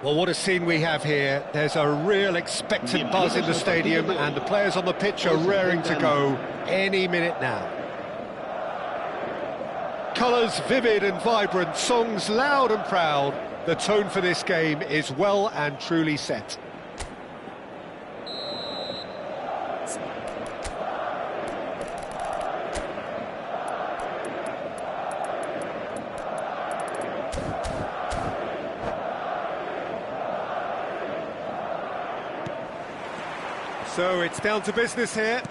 Well, what a scene we have here. There's a real expectant buzz in the stadium, and the players on the pitch are raring to go any minute now. Colours vivid and vibrant, songs loud and proud. The tone for this game is well and truly set. So it's down to business here.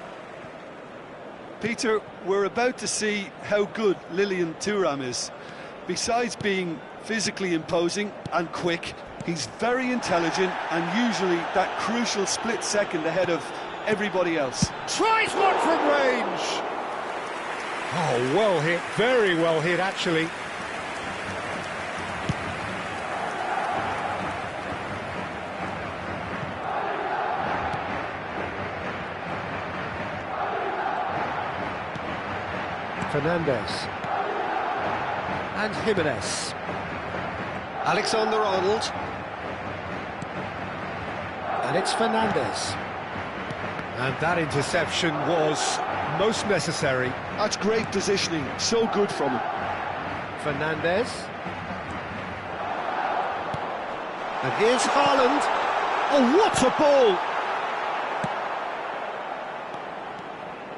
Peter, we're about to see how good Lilian Thuram is. Besides being physically imposing and quick, he's very intelligent and usually that crucial split second ahead of everybody else. Tries one from range! Oh, well hit, very well hit actually. Fernandez and Jimenez. Alexander-Arnold, and it's Fernandez, and that interception was most necessary. That's great positioning, so good from him. Fernandez, and here's Haaland. Oh, what a ball!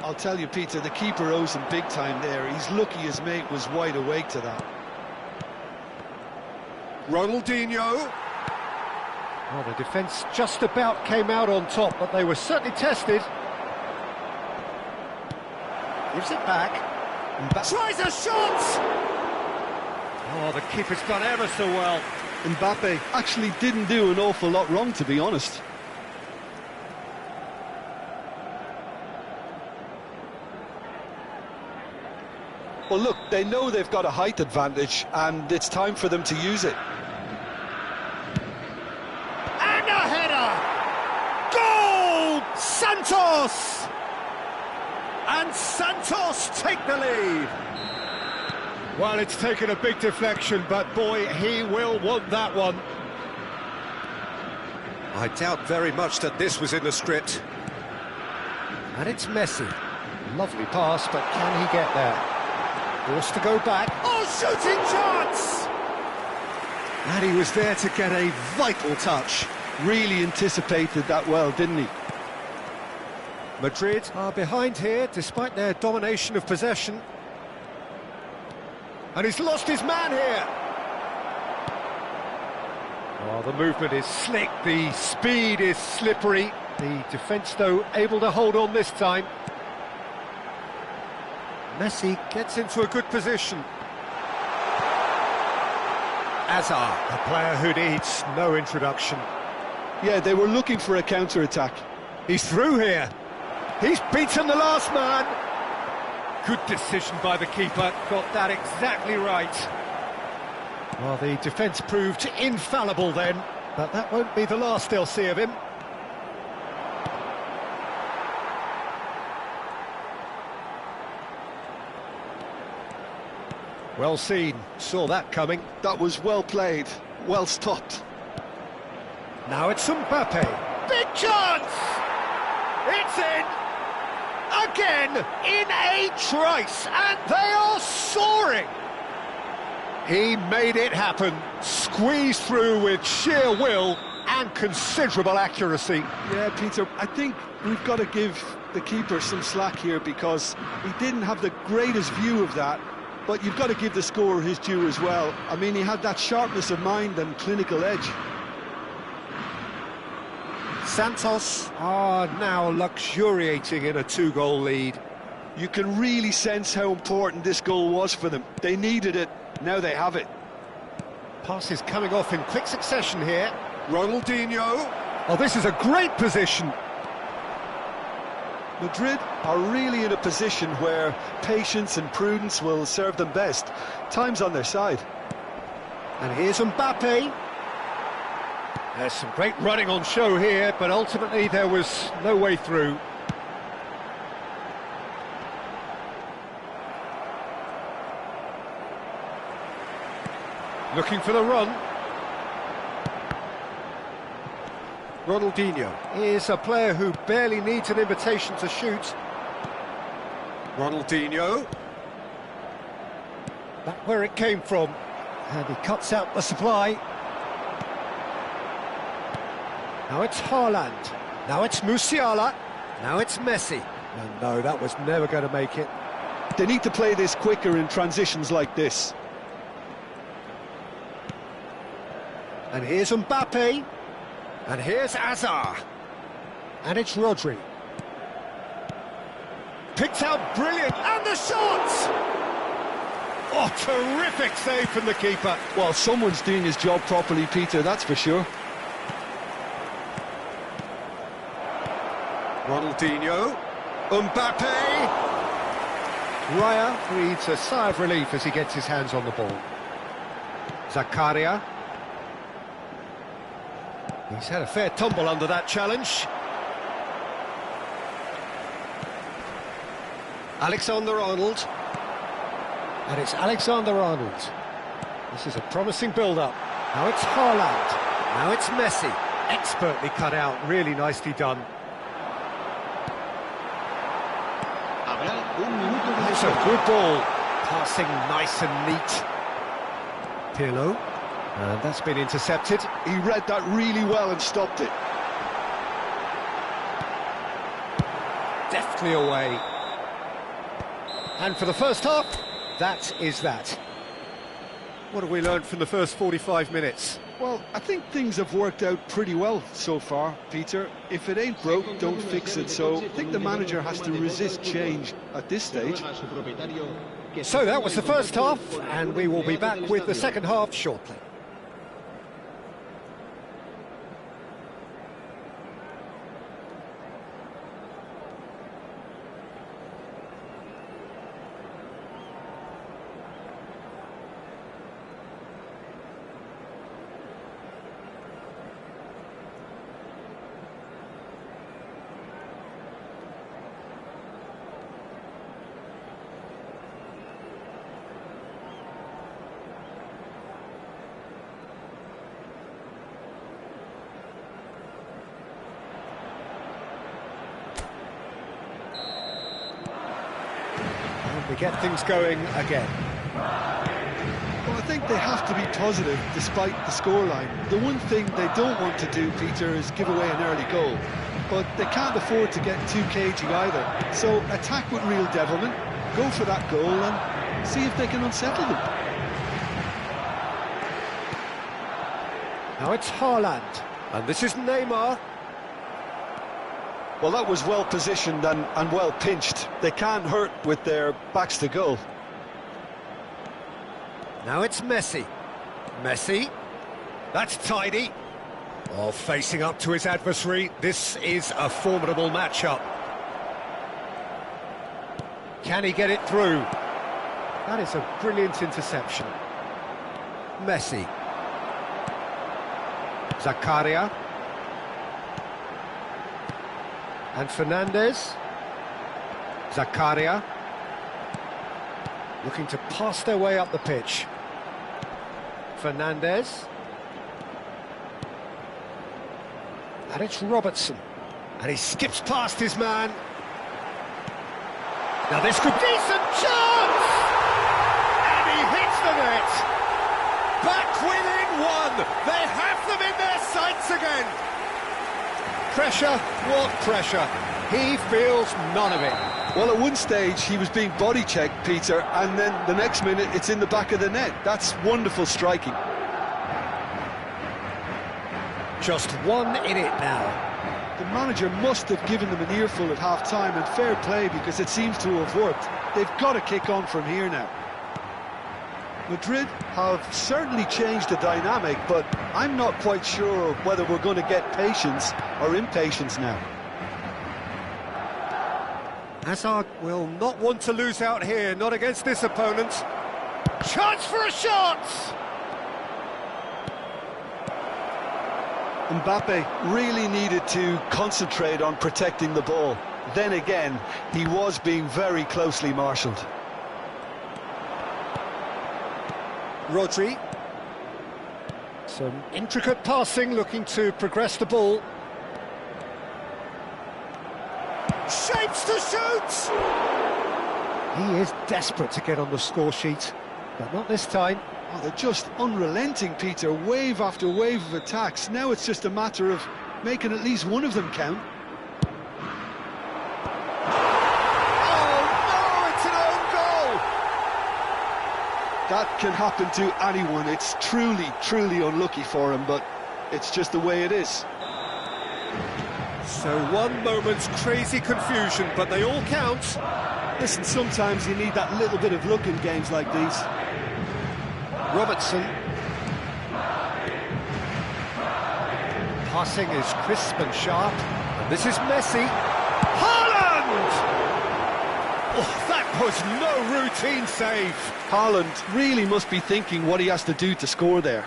I'll tell you, Peter, the keeper owes him big time there. He's lucky his mate was wide awake to that. Ronaldinho. Well, the defence just about came out on top, but they were certainly tested. Gives it back. Tries a shot! Oh, the keeper's done ever so well. Mbappe actually didn't do an awful lot wrong, to be honest. Well, look, they know they've got a height advantage, and it's time for them to use it. And a header! Goal! Santos! And Santos take the lead. Well, it's taken a big deflection, but boy, he will want that one. I doubt very much that this was in the script. And it's Messi. Lovely pass, but can he get there? Forced to go back. Oh, shooting chance! And he was there to get a vital touch. Really anticipated that well, didn't he? Madrid are behind here, despite their domination of possession. And he's lost his man here. Oh, the movement is slick, the speed is slippery. The defence, though, able to hold on this time. Messi gets into a good position. Hazard, a player who needs no introduction. Yeah, they were looking for a counter-attack. He's through here. He's beaten the last man. Good decision by the keeper. Got that exactly right. Well, the defence proved infallible then, but that won't be the last they'll see of him. Well seen, saw that coming. That was well played, well stopped. Now it's Mbappe. Big chance! It's in! Again, in a trice, and they are soaring! He made it happen, squeezed through with sheer will and considerable accuracy. Yeah, Peter, I think we've got to give the keeper some slack here because he didn't have the greatest view of that, but you've got to give the scorer his due as well. I mean, he had that sharpness of mind and clinical edge. Santos are now luxuriating in a two-goal lead. You can really sense how important this goal was for them. They needed it, now they have it. Passes coming off in quick succession here. Ronaldinho. Oh, this is a great position. Madrid are really in a position where patience and prudence will serve them best. Time's on their side. And here's Mbappe. There's some great running on show here, but ultimately there was no way through. Looking for the run. Ronaldinho is a player who barely needs an invitation to shoot. Ronaldinho. That's where it came from. And he cuts out the supply. Now it's Haaland. Now it's Musiala. Now it's Messi. And no, that was never going to make it. They need to play this quicker in transitions like this. And here's Mbappe. And here's Hazard. And it's Rodri. Picked out brilliant. And the shot! Oh, terrific save from the keeper. Well, someone's doing his job properly, Peter, that's for sure. Ronaldinho. Mbappe. Raya breathes a sigh of relief as he gets his hands on the ball. Zakaria. He's had a fair tumble under that challenge. Alexander-Arnold. And it's Alexander-Arnold. This is a promising build-up. Now it's Haaland. Now it's Messi. Expertly cut out, really nicely done. It's a good ball. Passing nice and neat. Pirlo. And that's been intercepted. He read that really well and stopped it. Deftly away. And for the first half, that is that. What have we learned from the first 45 minutes? Well, I think things have worked out pretty well so far, Peter. If it ain't broke, don't fix it. So I think the manager has to resist change at this stage. So that was the first half, and we will be back with the second half shortly. We get things going again. Well, I think they have to be positive despite the scoreline. The one thing they don't want to do, Peter, is give away an early goal. But they can't afford to get too cagey either. So attack with real devilment, go for that goal and see if they can unsettle them. Now it's Haaland. And this is Neymar. Well, that was well positioned and well pinched. They can't hurt with their backs to goal. Now it's Messi. Messi. That's tidy. Oh, facing up to his adversary, this is a formidable matchup. Can he get it through? That is a brilliant interception. Messi. Zakaria. And Fernandez. Zakaria. Looking to pass their way up the pitch. Fernandez. And it's Robertson. And he skips past his man. Now this could be a decent chance! And he hits the net! Back within one! They have them in their sights again! Pressure, what pressure? He feels none of it. Well, at one stage he was being body checked, Peter, and then the next minute it's in the back of the net. That's wonderful striking. Just one in it now. The manager must have given them an earful at half-time, and fair play, because it seems to have worked. They've got to kick on from here now. Madrid have certainly changed the dynamic, but I'm not quite sure whether we're going to get patience or impatience now. Hazard will not want to lose out here, not against this opponent. Chance for a shot! Mbappe really needed to concentrate on protecting the ball. Then again, he was being very closely marshalled. Rodri. Some intricate passing, looking to progress the ball. Shapes to shoot! He is desperate to get on the score sheet, but not this time. Oh, they're just unrelenting, Peter. Wave after wave of attacks. Now it's just a matter of making at least one of them count. Oh no, it's an own goal! That can happen to anyone. It's truly unlucky for him, but it's just the way it is. So one moment's crazy confusion, but they all count. Listen, sometimes you need that little bit of luck in games like these. Robertson. Passing is crisp and sharp. And this is Messi. Haaland! Oh, that was no routine save. Haaland really must be thinking what he has to do to score there.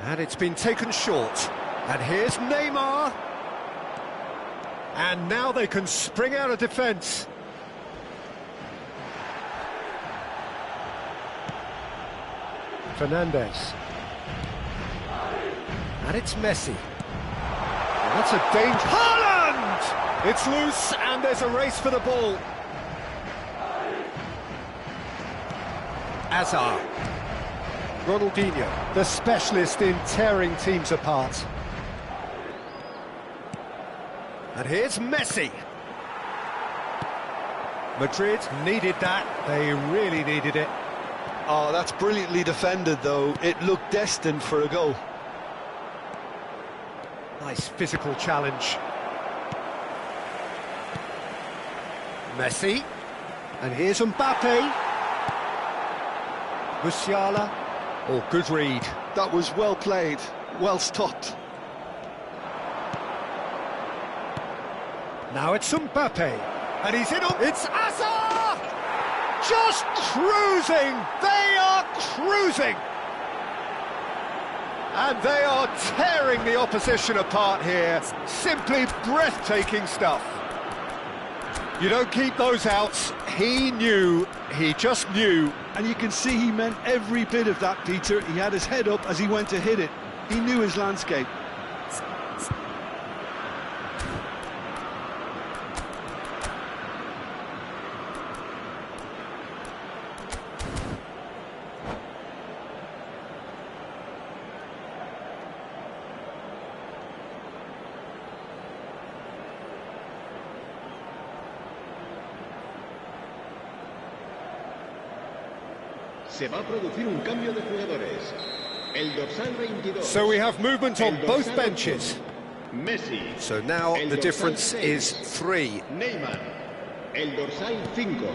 And it's been taken short. And here's Neymar. And now they can spring out of defence. Fernandez. And it's Messi. And that's a danger. Haaland! It's loose and there's a race for the ball. Hazard. Ronaldinho, the specialist in tearing teams apart. And here's Messi. Madrid needed that. They really needed it. Oh, that's brilliantly defended, though. It looked destined for a goal. Nice physical challenge. Messi. And here's Mbappe. Musiala. Oh, good read. That was well played, well stopped. Now it's Mbappe, and he's in. It's Hazard! Just cruising! They are cruising! And they are tearing the opposition apart here. Simply breathtaking stuff. You don't keep those outs. He knew, he just knew. And you can see he meant every bit of that, Peter. He had his head up as he went to hit it. He knew his landscape. Se va a producir un cambio de jugadores. El dorsal 22. So we have movement on both benches. Messi. So now the difference is 3. Neymar. El dorsal 5.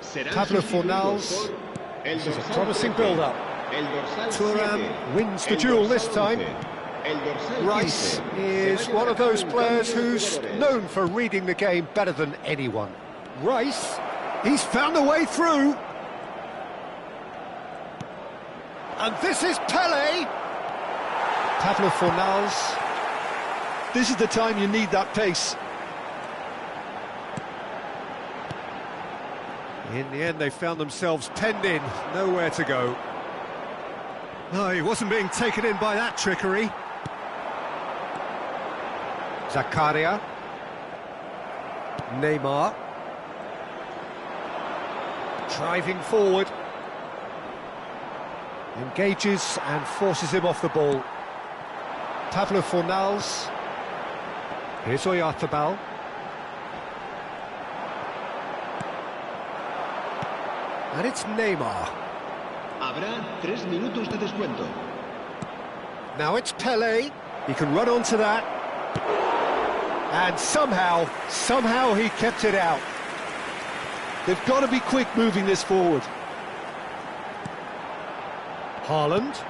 Serán Pablo sustituidos Fornals. por El This is a dorsal promising 13. build-up. El dorsal Thuram 7. wins the El duel dorsal this time. 11. El dorsal Rice 15. is Se va a one of llevar a those cabo un players cambio de who's jugadores. known for reading the game better than anyone. Rice, he's found a way through. And this is Pele. Pablo Fornals. This is the time you need that pace. In the end, they found themselves penned in, nowhere to go. No, he wasn't being taken in by that trickery. Zakaria. Neymar. Driving forward. Engages and forces him off the ball. Pablo Fornals. Here's Oyarzabal. And it's Neymar. Habrá 3 minutos de descuento. Now it's Pele. He can run onto that. And somehow he kept it out. They've got to be quick moving this forward. Haaland.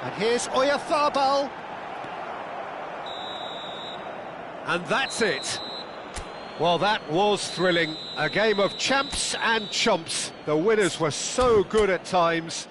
And here's Oyarzabal. And that's it. Well, that was thrilling. A game of champs and chumps. The winners were so good at times.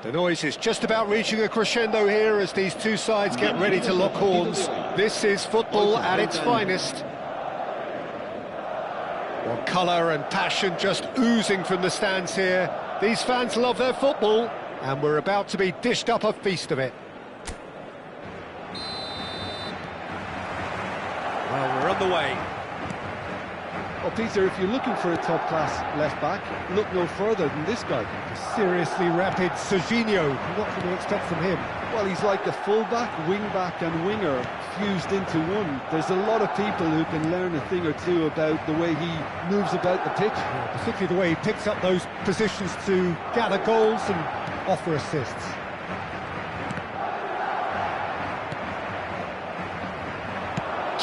The noise is just about reaching a crescendo here as these two sides get ready to lock horns. This is football at its finest. Well, colour and passion just oozing from the stands here. These fans love their football, and we're about to be dished up a feast of it. Well, we're on the way. Well, Peter, if you're looking for a top-class left-back, look no further than this guy. Seriously rapid Serginho. What can we expect from him? Well, he's like a full-back, wing-back and winger fused into one. There's a lot of people who can learn a thing or two about the way he moves about the pitch. Yeah, particularly the way he picks up those positions to gather goals and offer assists.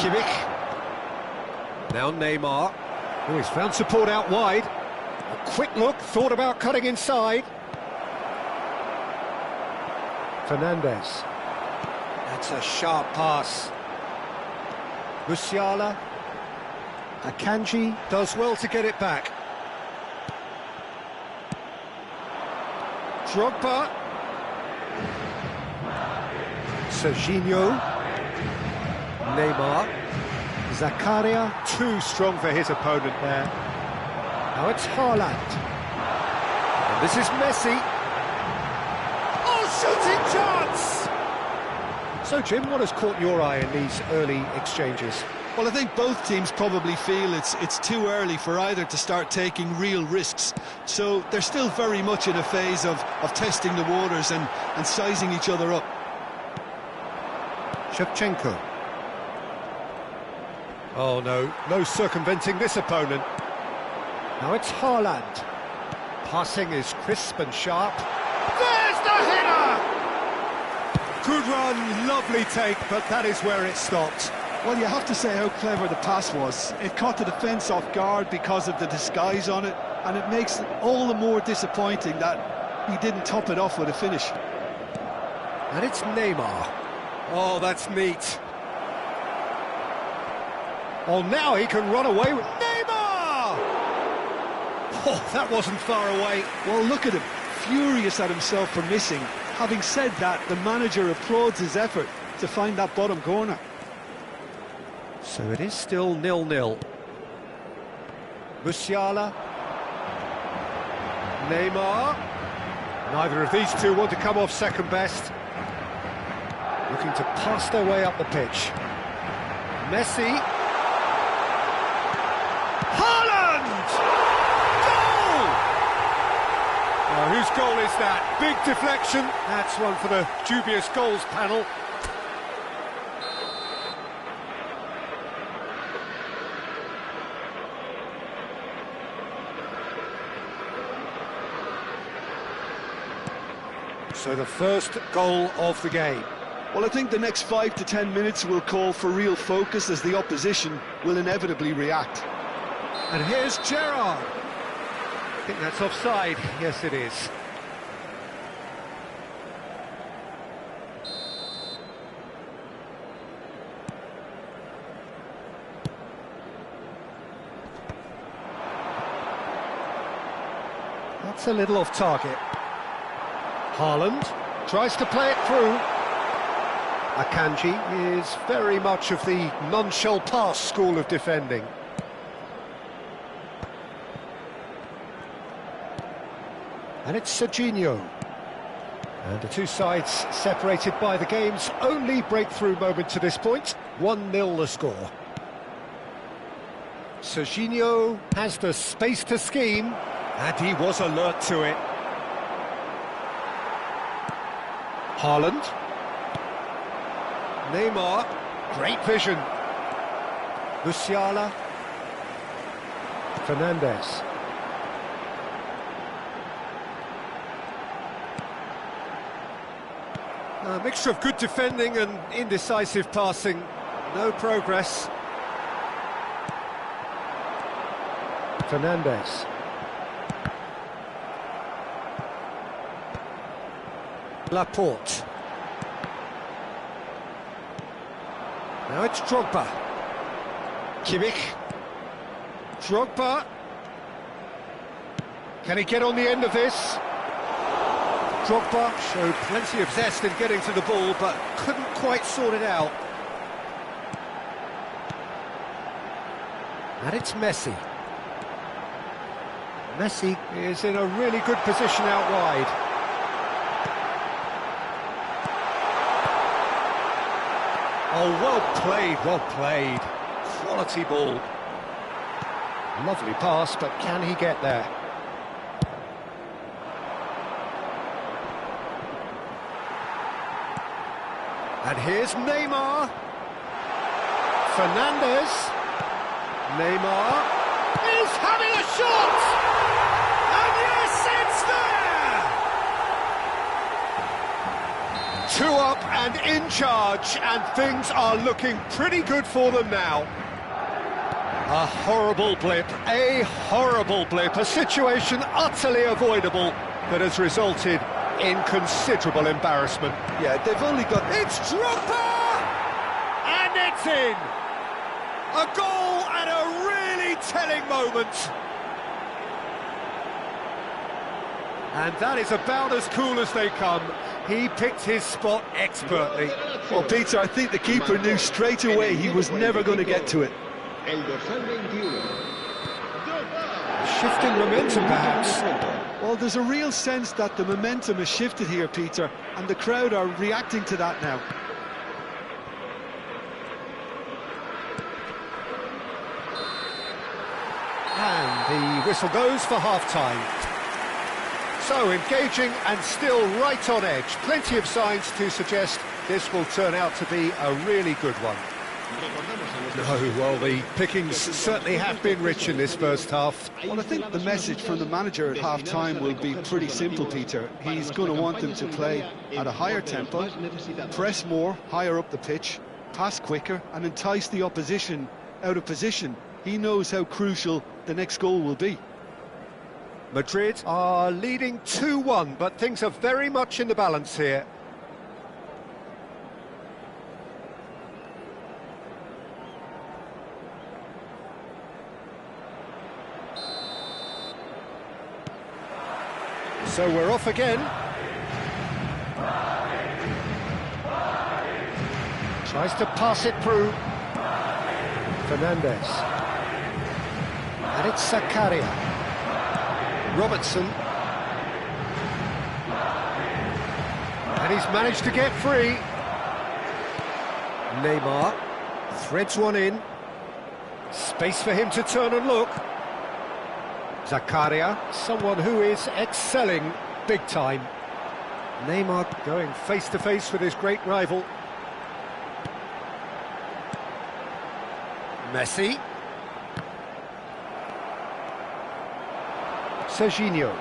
Kimmich. Now Neymar. Oh, he's found support out wide. A quick look, thought about cutting inside. Fernandez. That's a sharp pass. Musiala. Akanji does well to get it back. Drogba. Serginho. Neymar. Zakaria, too strong for his opponent there. Now it's Haaland. And this is Messi. Oh, shooting chance! So, Jim, what has caught your eye in these early exchanges? Well, I think both teams probably feel it's too early for either to start taking real risks. So they're still very much in a phase of testing the waters and sizing each other up. Shevchenko. Oh no, no circumventing this opponent. Now it's Haaland. Passing is crisp and sharp. There's the header! Good run, lovely take, but that is where it stopped. Well, you have to say how clever the pass was. It caught the defence off guard because of the disguise on it, and it makes it all the more disappointing that he didn't top it off with a finish. And it's Neymar. Oh, that's neat. Oh, now he can run away with Neymar! Oh, that wasn't far away. Well, look at him, furious at himself for missing. Having said that, the manager applauds his effort to find that bottom corner. So it is still 0-0. Musiala. Neymar. Neither of these two want to come off second best. Looking to pass their way up the pitch. Messi. Haaland! Goal! Now, whose goal is that? Big deflection. That's one for the dubious goals panel. So the first goal of the game. Well, I think the next 5 to 10 minutes will call for real focus as the opposition will inevitably react. And here's Gerrard. I think that's offside. Yes, it is. That's a little off target. Haaland tries to play it through. Akanji is very much of the non-shell pass school of defending. And it's Serginho. And the two sides separated by the game's only breakthrough moment to this point. 1-0 the score. Serginho has the space to scheme, and he was alert to it. Haaland. Neymar. Great vision. Musiala. Fernandes. A mixture of good defending and indecisive passing. No progress. Fernandes. Laporte. Now it's Drogba. Kimmich. Drogba. Can he get on the end of this? Drogba showed plenty of zest in getting to the ball, but couldn't quite sort it out. And it's Messi. Messi is in a really good position out wide. Oh, well played, well played. Quality ball. Lovely pass, but can he get there? And here's Neymar. Fernandes. Neymar is having a shot! And yes, it's there! 2 up and in charge, and things are looking pretty good for them now. A horrible blip, a situation utterly avoidable that has resulted in considerable embarrassment. Yeah, they've only got... It's Drogba! And it's in! A goal at a really telling moment. And that is about as cool as they come. He picked his spot expertly. Well, Peter, I think the keeper knew straight away he was never going to get to it. Shifting momentum, perhaps. Well, there's a real sense that the momentum has shifted here, Peter, and the crowd are reacting to that now. And the whistle goes for half-time. So, engaging and still right on edge. Plenty of signs to suggest this will turn out to be a really good one. No, well, the pickings certainly have been rich in this first half. Well, I think the message from the manager at half-time will be pretty simple, Peter. He's going to want them to play at a higher tempo, press more, higher up the pitch, pass quicker, and entice the opposition out of position. He knows how crucial the next goal will be. Madrid are leading 2-1, but things are very much in the balance here. So we're off again. Tries to pass it through. Fernandez. And it's Zakaria. Robertson. And he's managed to get free. Neymar threads one in. Space for him to turn and look. Zakaria, someone who is excelling big time. Neymar going face-to-face with his great rival. Messi. Serginho.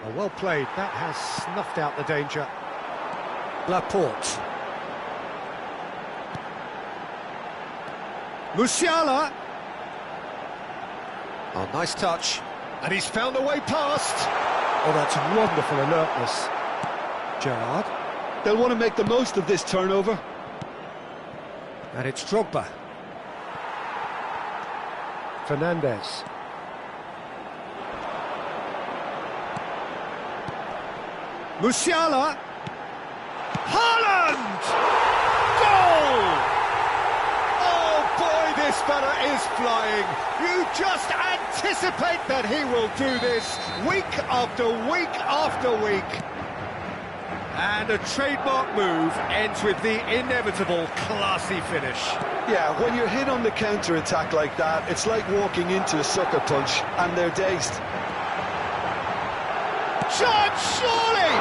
Oh, well played, that has snuffed out the danger. Laporte. Musiala. Oh, nice touch. And he's found a way past. Oh, that's wonderful alertness. Gerrard. They'll want to make the most of this turnover. And it's Drogba. Fernandez. Musiala. Haaland! Goal! Oh boy, this fella is flying. You just anticipate that he will do this week after week after week. And a trademark move ends with the inevitable classy finish. Yeah, when you're hit on the counter-attack like that, it's like walking into a sucker punch, and they're dazed. Shot, surely!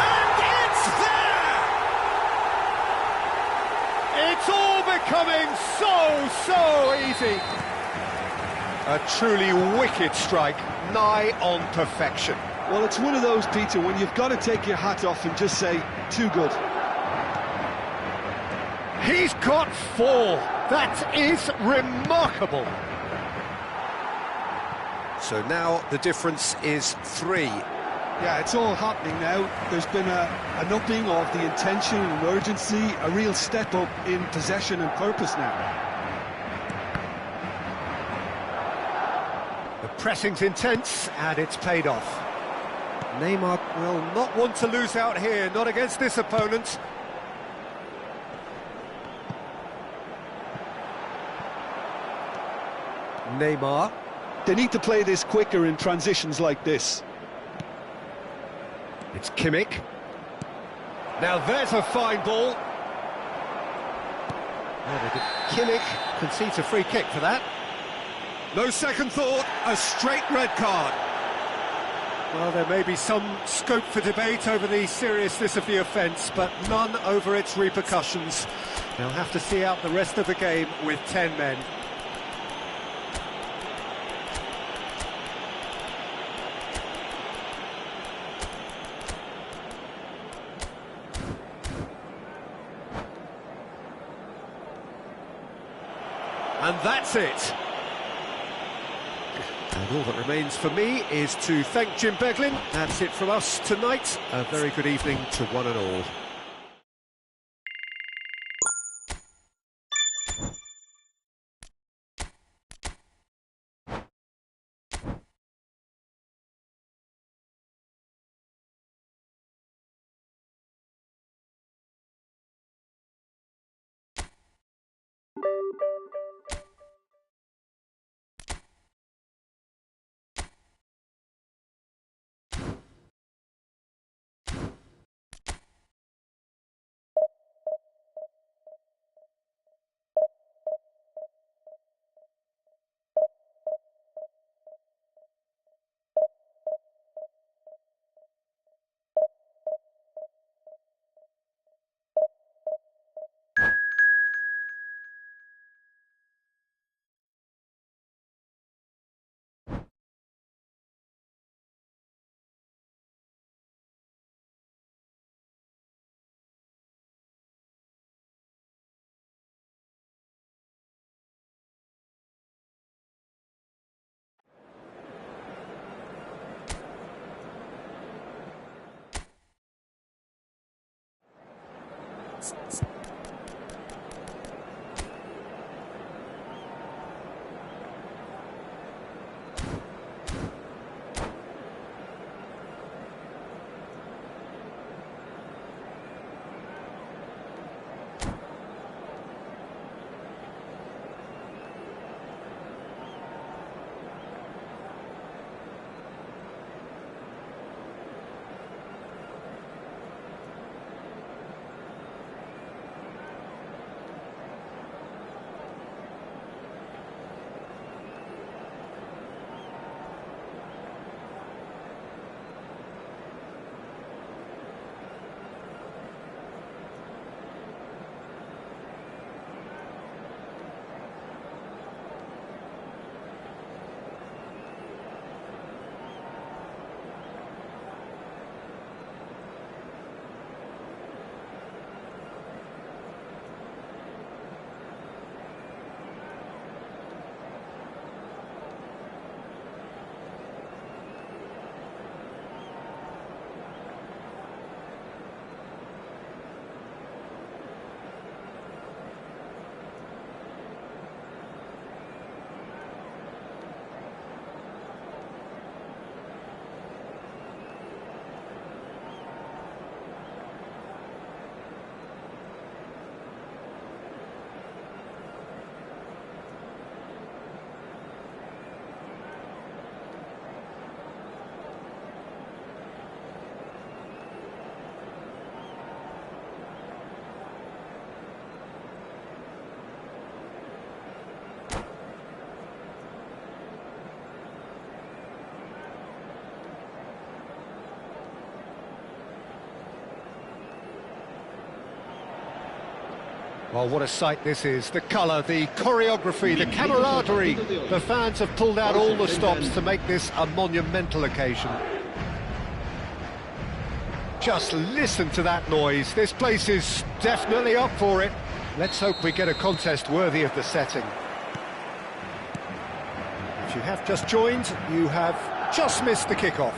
And it's there! It's all becoming so easy. A truly wicked strike, nigh on perfection. Well, it's one of those, Peter, when you've got to take your hat off and just say, too good. He's got 4. That is remarkable. So now the difference is 3. Yeah, it's all happening now. There's been an upping of the intention and urgency, a real step up in possession and purpose now. The pressing's intense, and it's paid off. Neymar will not want to lose out here, not against this opponent. Neymar. They need to play this quicker in transitions like this. It's Kimmich. Now there's a fine ball. And Kimmich concedes a free kick for that. No second thought, a straight red card. Well, there may be some scope for debate over the seriousness of the offence, but none over its repercussions. They'll have to see out the rest of the game with 10 men. And that's it. And all that remains for me is to thank Jim Beglin. That's it from us tonight. A very good evening to one and all. Well, what a sight this is. The colour, the choreography, the camaraderie. The fans have pulled out all the stops to make this a monumental occasion. Just listen to that noise. This place is definitely up for it. Let's hope we get a contest worthy of the setting. If you have just joined, you have just missed the kickoff.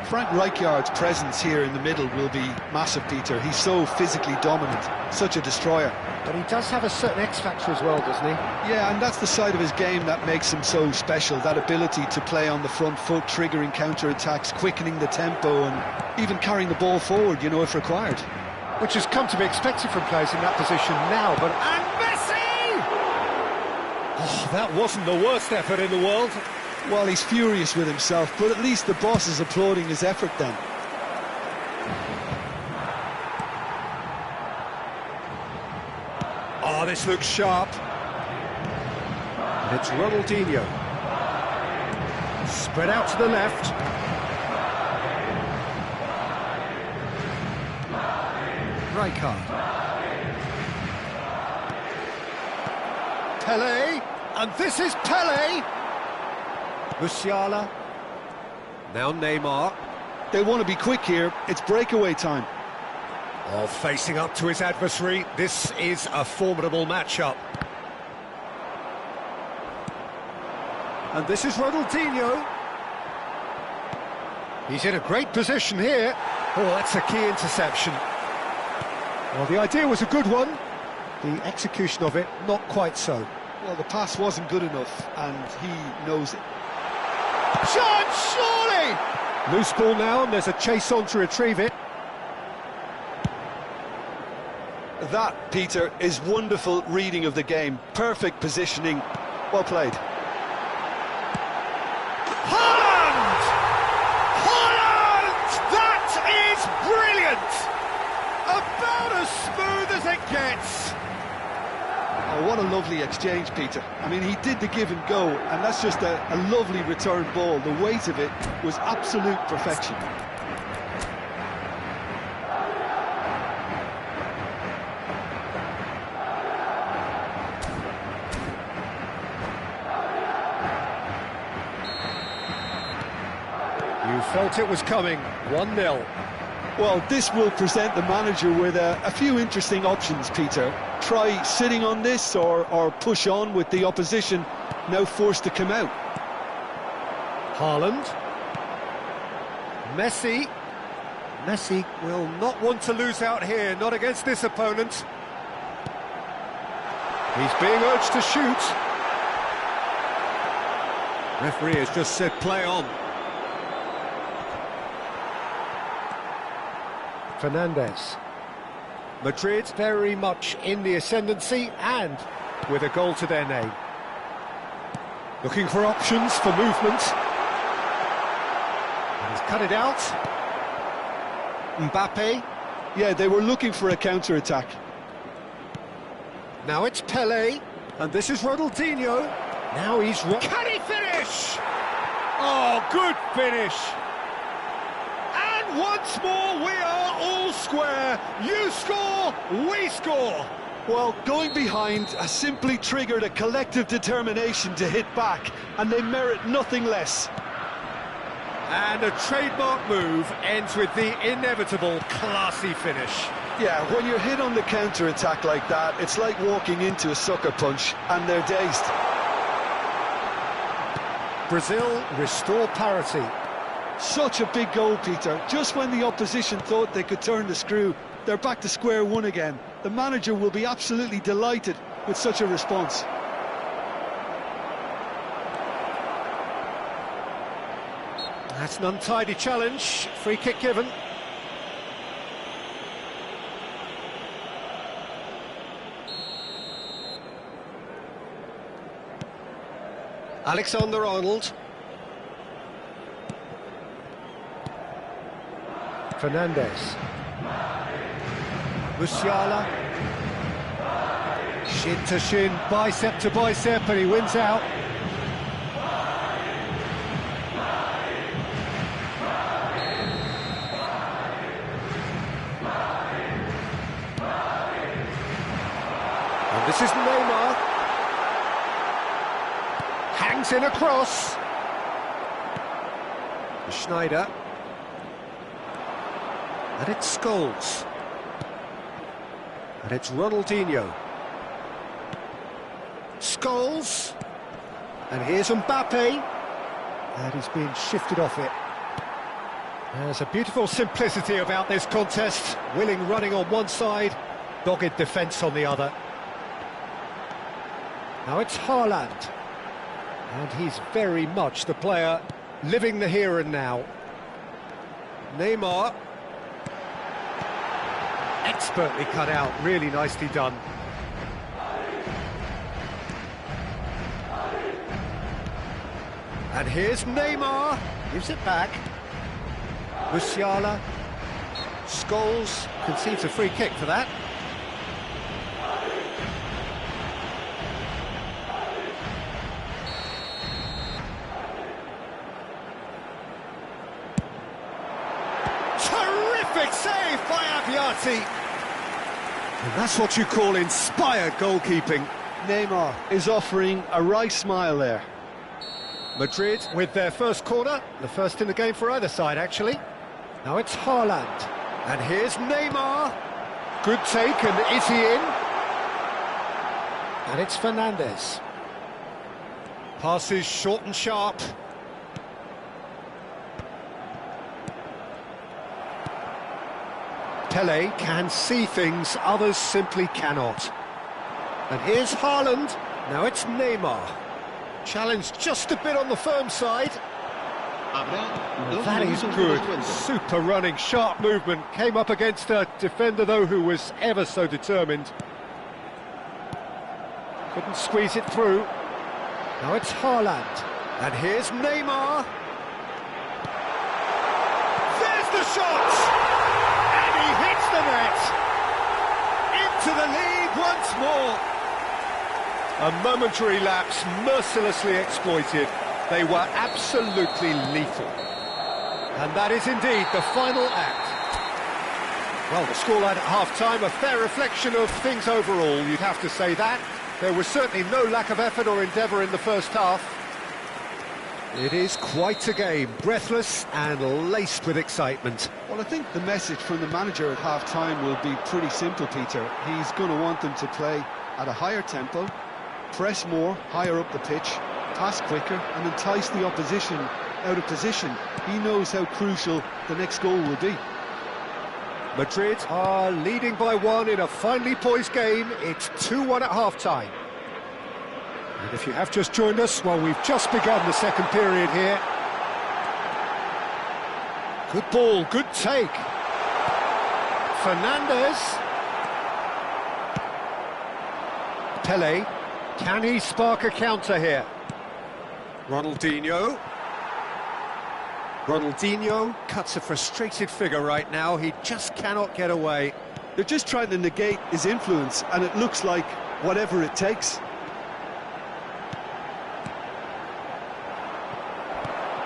Frank Rijkaard's presence here in the middle will be massive, Peter. He's so physically dominant, such a destroyer. But he does have a certain X-factor as well, doesn't he? Yeah, and that's the side of his game that makes him so special, that ability to play on the front foot, triggering counter-attacks, quickening the tempo, and even carrying the ball forward, you know, if required. Which has come to be expected from players in that position now, but... And Messi! Oh, that wasn't the worst effort in the world. Well, he's furious with himself, but at least the boss is applauding his effort then. Oh, this looks sharp. It's Ronaldinho. Spread out to the left. Rijkaard. Pele, and this is Pele. Musiala. Now Neymar. They want to be quick here. It's breakaway time. Oh, facing up to his adversary. This is a formidable matchup. And this is Ronaldinho. He's in a great position here. Oh, that's a key interception. Well, the idea was a good one. The execution of it, not quite so. Well, the pass wasn't good enough, and he knows it. Chance, surely! Loose ball now, and there's a chase on to retrieve it. That, Peter, is wonderful reading of the game. Perfect positioning. Well played. Haaland! Haaland! That is brilliant! About as smooth as it gets. Oh, what a lovely exchange, Peter. I mean, he did the give and go, and that's just a lovely return ball. The weight of it was absolute perfection. You felt it was coming. 1-0. Well, this will present the manager with a few interesting options, Peter. Try sitting on this or push on with the opposition now forced to come out. Haaland. Messi. Messi will not want to lose out here, not against this opponent. He's being urged to shoot. Referee has just said play on. Fernandes. Madrid very much in the ascendancy and with a goal to their name. Looking for options for movement. And he's cut it out. Mbappe. Yeah, they were looking for a counter-attack. Now it's Pelé. And this is Ronaldinho. Now he's... Can he finish? Oh, good finish. And once more we are all square. You score, we score. Well, going behind has simply triggered a collective determination to hit back, and they merit nothing less. And a trademark move ends with the inevitable classy finish. Yeah, when you're hit on the counter-attack like that, it's like walking into a sucker punch, and they're dazed. Brazil restore parity. Such a big goal, Peter. Just when the opposition thought they could turn the screw, they're back to square one again. The manager will be absolutely delighted with such a response. That's an untidy challenge. Free kick given. Alexander-Arnold. Fernandes. Musiala. Shin to shin, bicep to bicep, and he wins out. And this is Neymar. Hangs in a cross. Schneider. And it's Scholes. And it's Ronaldinho. Scholes. And here's Mbappe. And he's being shifted off it. There's a beautiful simplicity about this contest. Willing running on one side, dogged defence on the other. Now it's Haaland. And he's very much the player living the here and now. Neymar. Expertly cut out, really nicely done. And here's Neymar, gives it back. Musiala. Scholes concedes a free kick for that. Terrific save by Abiati. And that's what you call inspired goalkeeping. Neymar is offering a right smile there. Madrid with their first corner, the first in the game for either side actually. Now it's Haaland. And here's Neymar. Good take, and is he in? And it's Fernandes. Passes short and sharp. Pelé can see things others simply cannot. And here's Haaland. Now it's Neymar. Challenged just a bit on the firm side. That is good. Super running, sharp movement. Came up against a defender, though, who was ever so determined. Couldn't squeeze it through. Now it's Haaland. And here's Neymar. There's the shot! And he hits the net. Into the lead once more. A momentary lapse, mercilessly exploited. They were absolutely lethal. And that is indeed the final act. Well, the scoreline at half-time, a fair reflection of things overall, you'd have to say that. There was certainly no lack of effort or endeavour in the first half. It is quite a game, breathless and laced with excitement. Well, I think the message from the manager at half-time will be pretty simple, Peter. He's going to want them to play at a higher tempo, press more, higher up the pitch, pass quicker and entice the opposition out of position. He knows how crucial the next goal will be. Madrid are leading by 1 in a finely poised game. It's 2-1 at half-time. And if you have just joined us, well, we've just begun the second period here. Good ball, good take. Fernandez. Pele. Can he spark a counter here? Ronaldinho. Ronaldinho cuts a frustrated figure right now. He just cannot get away. They're just trying to negate his influence, and it looks like whatever it takes.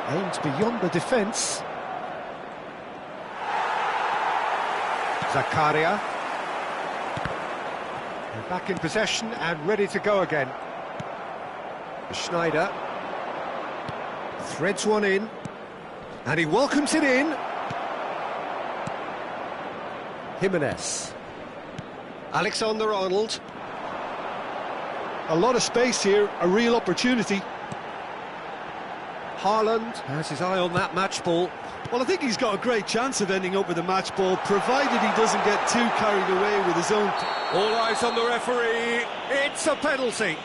Aimed beyond the defence. Zakaria. They're back in possession and ready to go again. Schneider. Threads one in. And he welcomes it in. Jimenez. Alexander-Arnold. A lot of space here, a real opportunity. Haaland has his eye on that match ball. Well, I think he's got a great chance of ending up with a match ball, provided he doesn't get too carried away with his own... All eyes on the referee. It's a penalty.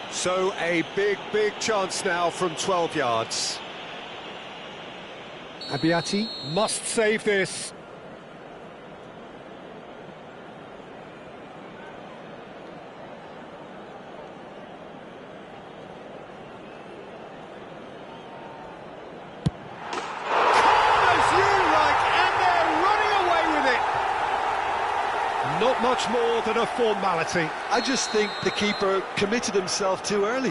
So a big chance now from 12 yards. Abiati must save this. Not much more than a formality. I just think the keeper committed himself too early.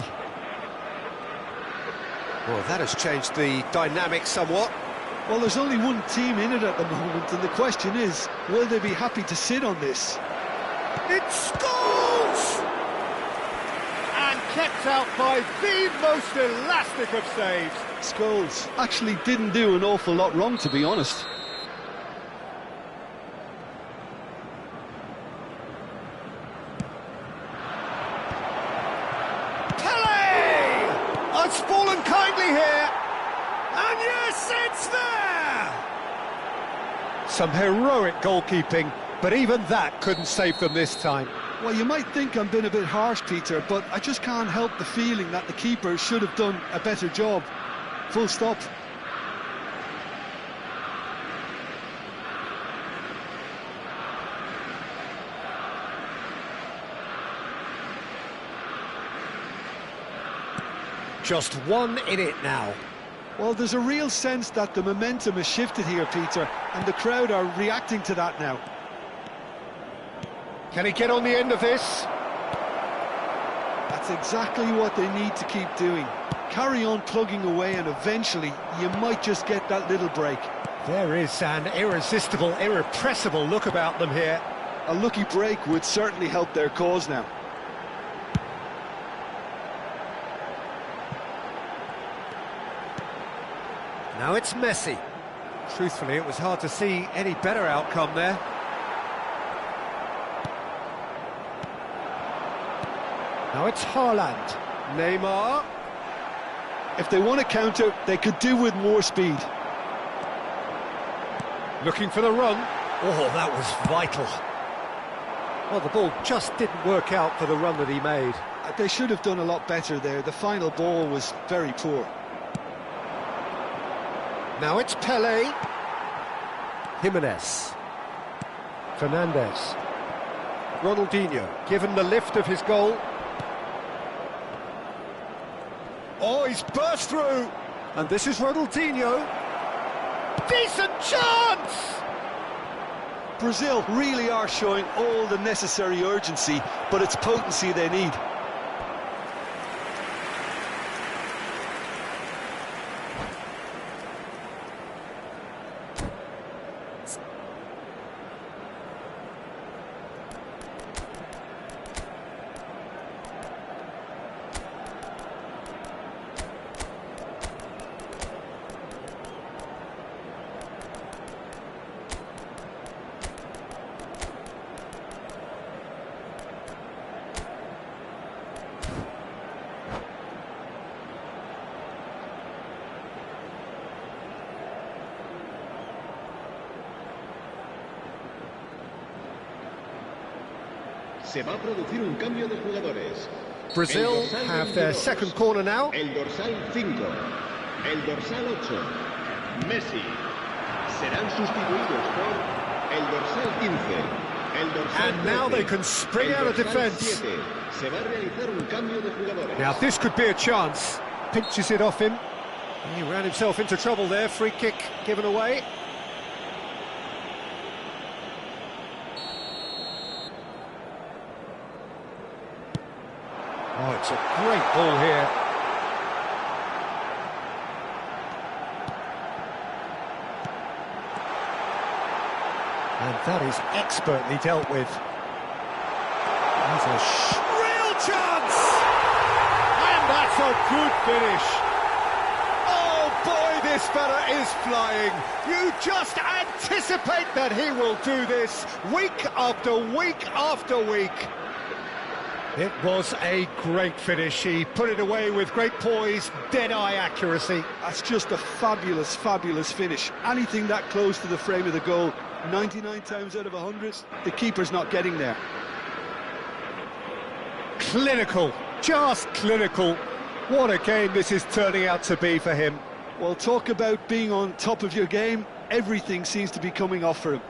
Well, that has changed the dynamic somewhat. Well, there's only one team in it at the moment, and the question is, will they be happy to sit on this? It scores! And kept out by the most elastic of saves. Scholes actually didn't do an awful lot wrong, to be honest. It's fallen kindly here, and yes, it's there! Some heroic goalkeeping, but even that couldn't save them this time. Well, you might think I'm being a bit harsh, Peter, but I just can't help the feeling that the keeper should have done a better job. Full stop. Just one in it now. Well, there's a real sense that the momentum has shifted here, Peter, and the crowd are reacting to that now. Can he get on the end of this? That's exactly what they need to keep doing. Carry on plugging away, and eventually you might just get that little break. There is an irresistible, irrepressible look about them here. A lucky break would certainly help their cause now. Now it's Messi. Truthfully, it was hard to see any better outcome there. Now it's Haaland. Neymar. If they want to counter, they could do with more speed. Looking for the run. Oh, that was vital. Well, the ball just didn't work out for the run that he made. They should have done a lot better there. The final ball was very poor. Now it's Pele. Jimenez. Fernandez. Ronaldinho, given the lift of his goal. Oh, he's burst through. And this is Ronaldinho. Decent chance! Brazil really are showing all the necessary urgency, but it's potency they need. Se va a producir un cambio de jugadores. Brazil have their second corner now. El dorsal 5. El dorsal 8. Messi. Serán sustituidos por el dorsal 15. El dorsal And now 13, they can spring out of dorsal defence. 7. Se va a realizar un cambio de jugadores. Now this could be a chance. Pinches it off him. He ran himself into trouble there. Free kick given away. Oh, it's a great ball here. And that is expertly dealt with. That's a real chance! And that's a good finish. Oh boy, this fella is flying. You just anticipate that he will do this week after week after week. It was a great finish. He put it away with great poise, dead-eye accuracy. That's just a fabulous, fabulous finish. Anything that close to the frame of the goal, 99 times out of 100, the keeper's not getting there. Clinical, just clinical. What a game this is turning out to be for him. Well, talk about being on top of your game. Everything seems to be coming off for him.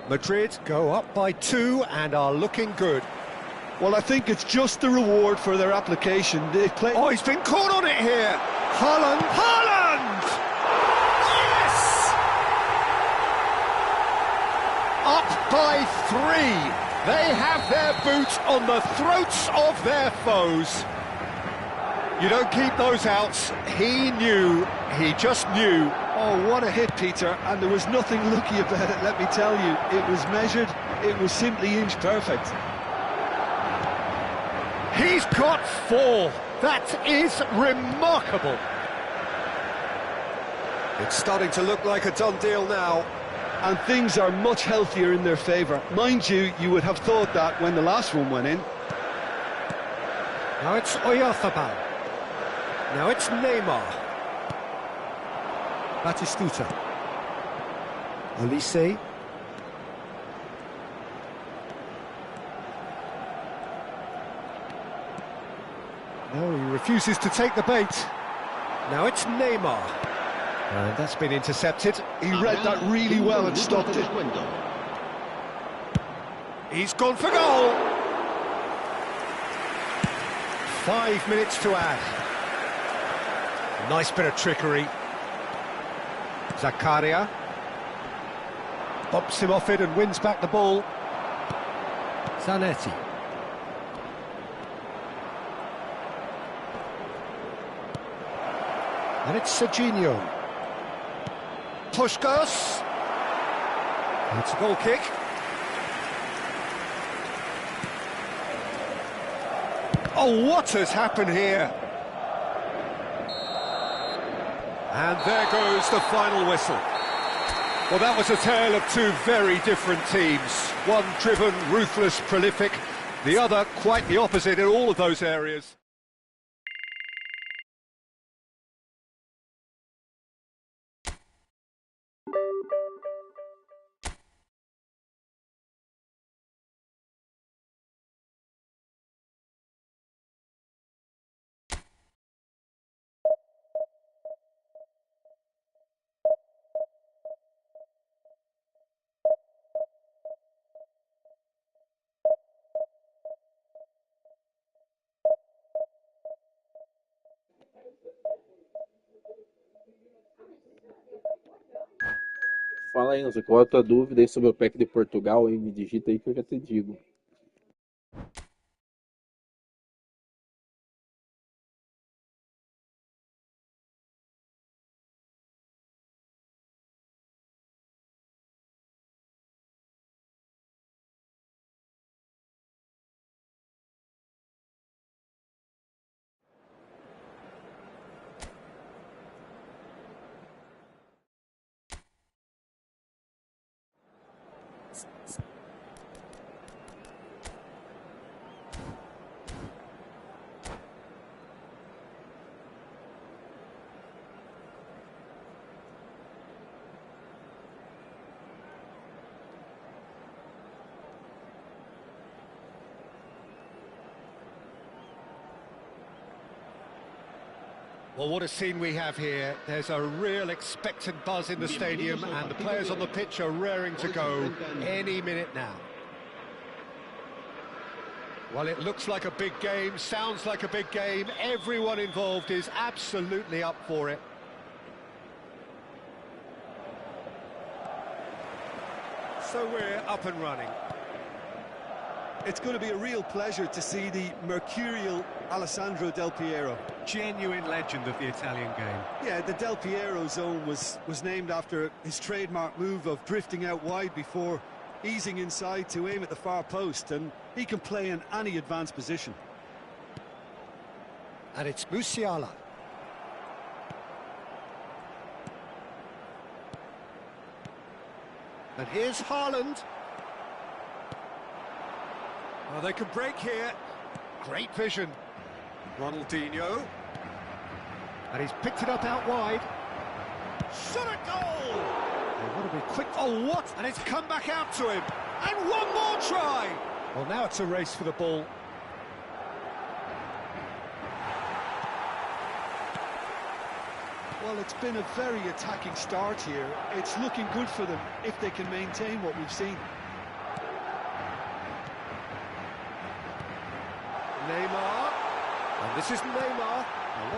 Madrid go up by 2 and are looking good. Well, I think it's just the reward for their application. They play. Oh, he's been caught on it here. Haaland! Haaland! Yes! Up by 3. They have their boot on the throats of their foes. You don't keep those outs. He knew, he just knew. Oh, what a hit, Peter, and there was nothing lucky about it, let me tell you. It was measured, it was simply inch perfect. He's got 4. That is remarkable. It's starting to look like a done deal now. And things are much healthier in their favour. Mind you, you would have thought that when the last one went in. Now it's Oyarzabal. Now it's Neymar. Batistuta. Olise. No, he refuses to take the bait. Now it's Neymar. And that's been intercepted. He read that really well and stopped it. He's gone for goal. 5 minutes to add. Nice bit of trickery. Zakaria bumps him off it and wins back the ball. Zanetti. And it's Serginho. Puskas. It's a goal kick. Oh, what has happened here? And there goes the final whistle. Well, that was a tale of 2 very different teams. One driven, ruthless, prolific. The other quite the opposite in all of those areas. Fala aí, Enzo, qual é a tua dúvida aí sobre o pack de Portugal? Aí me digita aí que eu já te digo. Well, what a scene we have here. There's a real expectant buzz in the stadium, and the players on the pitch are raring to go any minute now. Well, it looks like a big game, sounds like a big game. Everyone involved is absolutely up for it. So we're up and running. It's going to be a real pleasure to see the mercurial Alessandro Del Piero. Genuine legend of the Italian game. Yeah, the Del Piero zone was named after his trademark move of drifting out wide before easing inside to aim at the far post, and he can play in any advanced position. And it's Musiala. And here's Haaland. Well, they can break here. Great vision. Ronaldinho. And he's picked it up out wide. Shot a goal! They want to be quick. Oh, what? And it's come back out to him. And one more try! Well, now it's a race for the ball. Well, it's been a very attacking start here. It's looking good for them if they can maintain what we've seen. Neymar. And this is Neymar.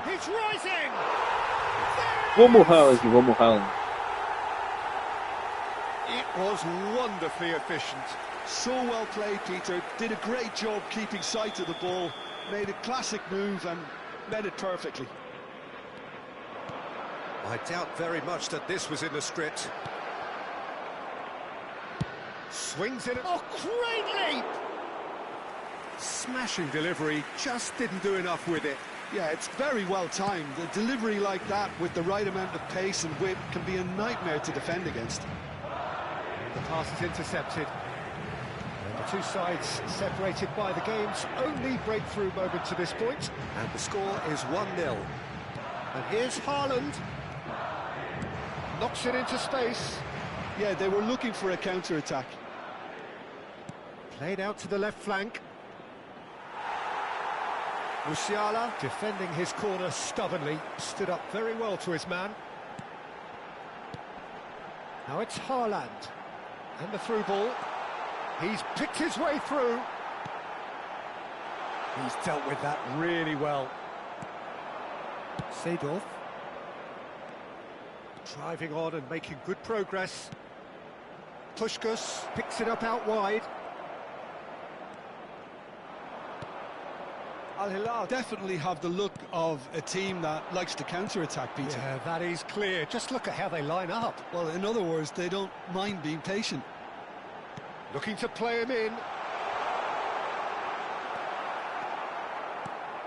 He's rising! Vamos, Haaland, vamos, Haaland. It was wonderfully efficient. So well played, Peter. Did a great job keeping sight of the ball. Made a classic move and met it perfectly. I doubt very much that this was in the script. Swings it. Oh, great leap! Smashing delivery, just didn't do enough with it. Yeah, it's very well timed. A delivery like that with the right amount of pace and whip can be a nightmare to defend against. The pass is intercepted. And the two sides separated by the game's only breakthrough moment to this point. And the score is 1-0. And here's Haaland. Knocks it into space. Yeah, they were looking for a counter-attack. Played out to the left flank. Musiala, defending his corner stubbornly, stood up very well to his man. Now it's Haaland. And the through ball. He's picked his way through. He's dealt with that really well. Seedorf. Driving on and making good progress. Puskas picks it up out wide. Al Hilal definitely have the look of a team that likes to counter-attack, Peter. Yeah, that is clear. Just look at how they line up. Well, in other words, they don't mind being patient. Looking to play him in.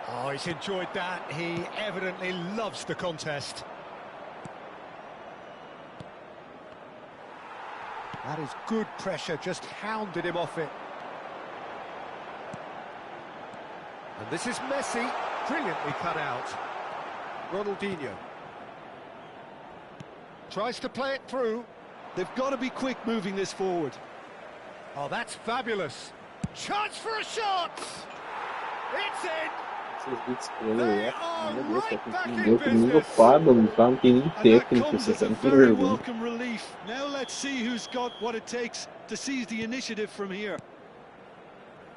Oh, he's enjoyed that. He evidently loves the contest. That is good pressure, just hounded him off it. And this is Messi, brilliantly cut out. Ronaldinho. Tries to play it through. They've got to be quick moving this forward. Oh, that's fabulous. Chance for a shot! It's in! They are right back in business. And that comes as a very welcome relief. Now let's see who's got what it takes to seize the initiative from here.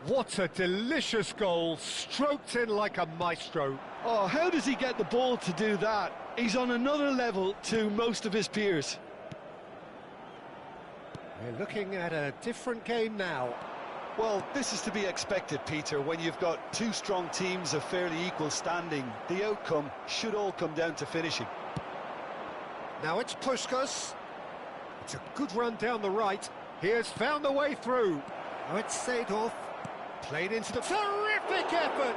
What a delicious goal, stroked in like a maestro. Oh, how does he get the ball to do that? He's on another level to most of his peers. We're looking at a different game now. Well, this is to be expected, Peter. When you've got two strong teams of fairly equal standing, the outcome should all come down to finishing. Now it's Puskas. It's a good run down the right. He has found the way through. Now it's Seedorf. Played into the... Terrific effort!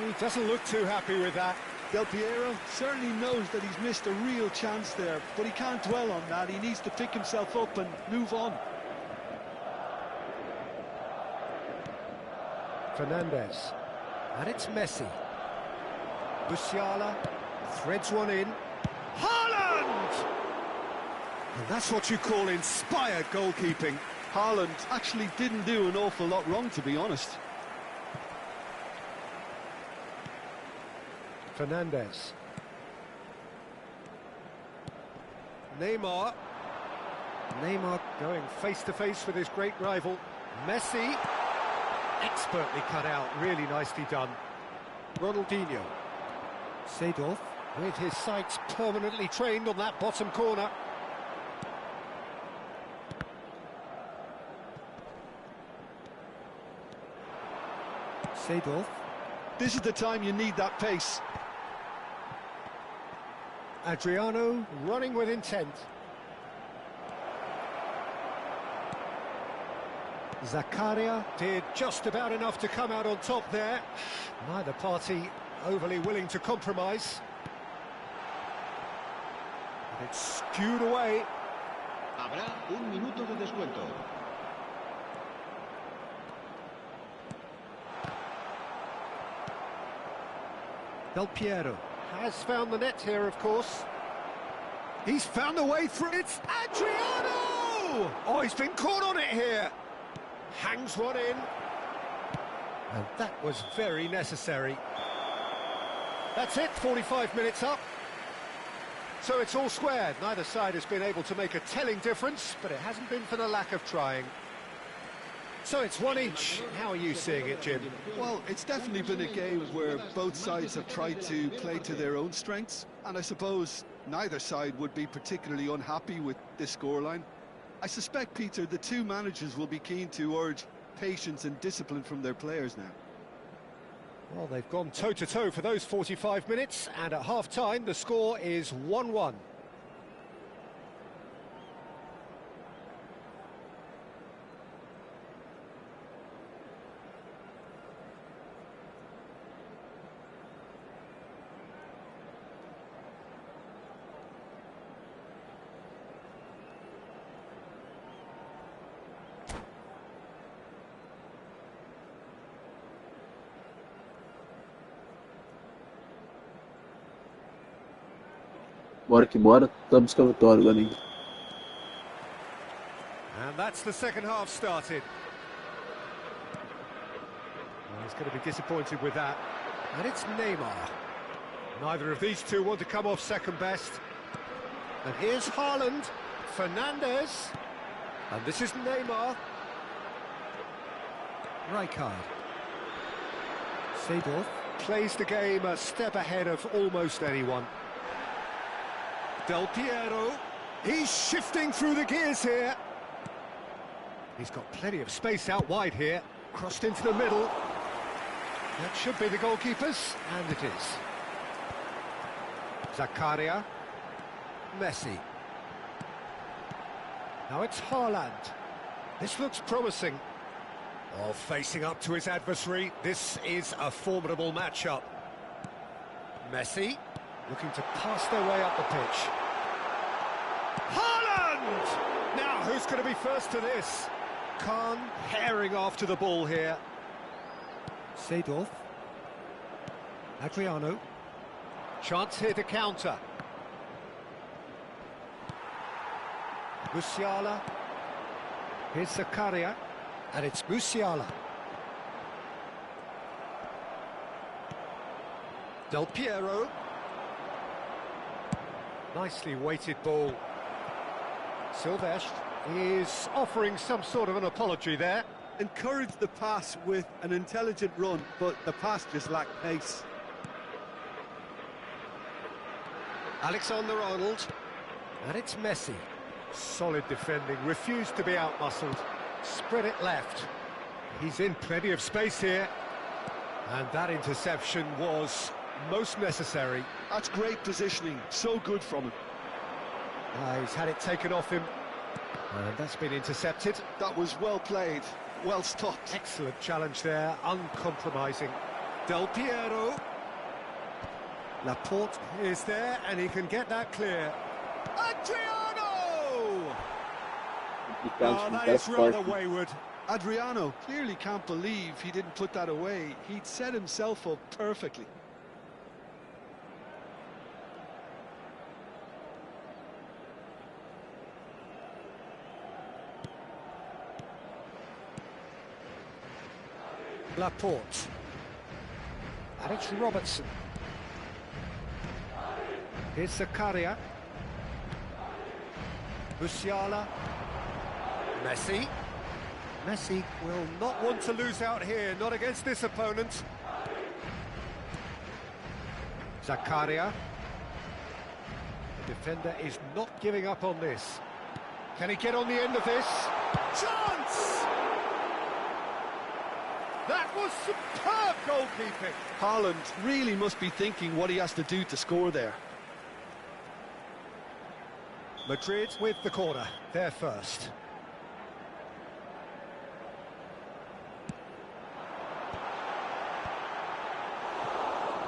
He doesn't look too happy with that. Del Piero certainly knows that he's missed a real chance there, but he can't dwell on that. He needs to pick himself up and move on. Fernandez. And it's Messi. Musiala threads one in. Haaland! And that's what you call inspired goalkeeping. Haaland actually didn't do an awful lot wrong, to be honest. Fernandez. Neymar. Neymar going face-to-face with his great rival. Messi. Expertly cut out, really nicely done. Ronaldinho. Seedorf with his sights permanently trained on that bottom corner. Seedorf. This is the time you need that pace. Adriano running with intent. Zakaria did just about enough to come out on top there. Neither party overly willing to compromise. And it's skewed away. Habrá un minuto de descuento. Del Piero has found the net here, of course. He's found the way through. It's Adriano! Oh, he's been caught on it here. Hangs one in. And that was very necessary. That's it, 45 minutes up. So it's all squared. Neither side has been able to make a telling difference, but it hasn't been for the lack of trying. So it's one each. How are you seeing it, Jim? Well, it's definitely been a game where both sides have tried to play to their own strengths, and I suppose neither side would be particularly unhappy with this scoreline. I suspect, Peter, the two managers will be keen to urge patience and discipline from their players now. Well, they've gone toe-to-toe for those 45 minutes, and at half-time the score is 1-1. Bora que bora, estamos com a vitória, Galinho. And that's the second half started. Well, he's going to be disappointed with that. And it's Neymar. Neither of these two want to come off second best. And here's Haaland, Fernandez, and this is Neymar. Rijkaard. Seedorf plays the game a step ahead of almost anyone. Del Piero, he's shifting through the gears here. He's got plenty of space out wide here, crossed into the middle. That should be the goalkeepers, and it is. Zakaria, Messi. Now it's Haaland. This looks promising. Oh, facing up to his adversary, this is a formidable matchup. Messi, looking to pass their way up the pitch. Haaland! Now, who's going to be first to this? Khan herring after the ball here. Seedorf. Adriano. Chance here to counter. Musiala. Here's Zakaria. And it's Musiala. Del Piero. Nicely weighted ball. Silvestre is offering some sort of an apology there. Encouraged the pass with an intelligent run, but the pass just lacked pace. Alexander-Arnold. And it's Messi. Solid defending, refused to be outmuscled. Spread it left. He's in plenty of space here. And that interception was most necessary. That's great positioning, so good from him. He's had it taken off him. And that's been intercepted. That was well played, well stopped. Excellent challenge there, uncompromising. Del Piero. Laporte is there, and he can get that clear. Adriano! Oh, that is rather wayward. Adriano clearly can't believe he didn't put that away. He'd set himself up perfectly. Laporte. And it's Robertson. Here's Zakaria. Musiala. Messi. Messi will not want to lose out here, not against this opponent. Zakaria. The defender is not giving up on this. Can he get on the end of this? Chance! That was superb goalkeeping. Haaland really must be thinking what he has to do to score there. Madrid with the corner, they're first.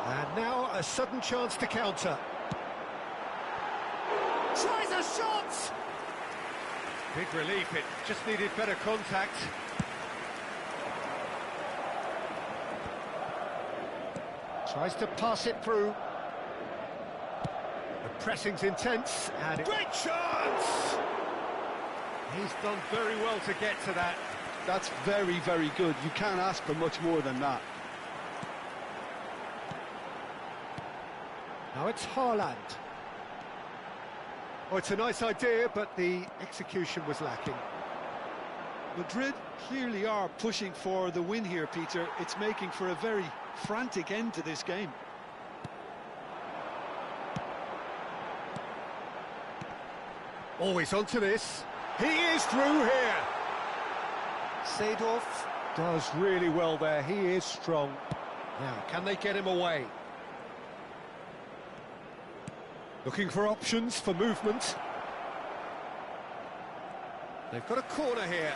And now a sudden chance to counter. Tries a shot! Big relief, it just needed better contact. Tries to pass it through. The pressing's intense, and great chance! He's done very well to get to that. That's very, very good. You can't ask for much more than that. Now it's Haaland. Oh, it's a nice idea, but the execution was lacking. Madrid clearly are pushing for the win here, Peter. It's making for a very frantic end to this game. Always onto this. He is through here. Seedorf does really well there. He is strong. Now, can they get him away? Looking for options for movement. They've got a corner here.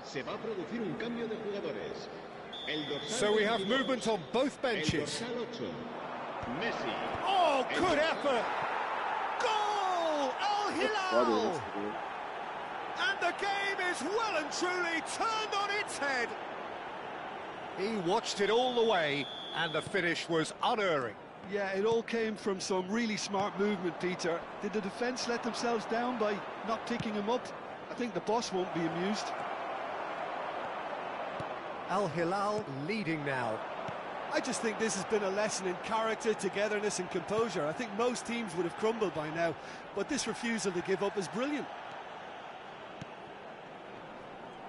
Se va a producir un cambio de jugadores. So we have movement on both benches. Messi. Oh, good effort! Goal! Al Hilal! And the game is well and truly turned on its head. He watched it all the way, and the finish was unerring. Yeah, it all came from some really smart movement, Peter. Did the defence let themselves down by not picking him up? I think the boss won't be amused. Al Hilal leading now. I just think this has been a lesson in character, togetherness and composure. I think most teams would have crumbled by now, but this refusal to give up is brilliant.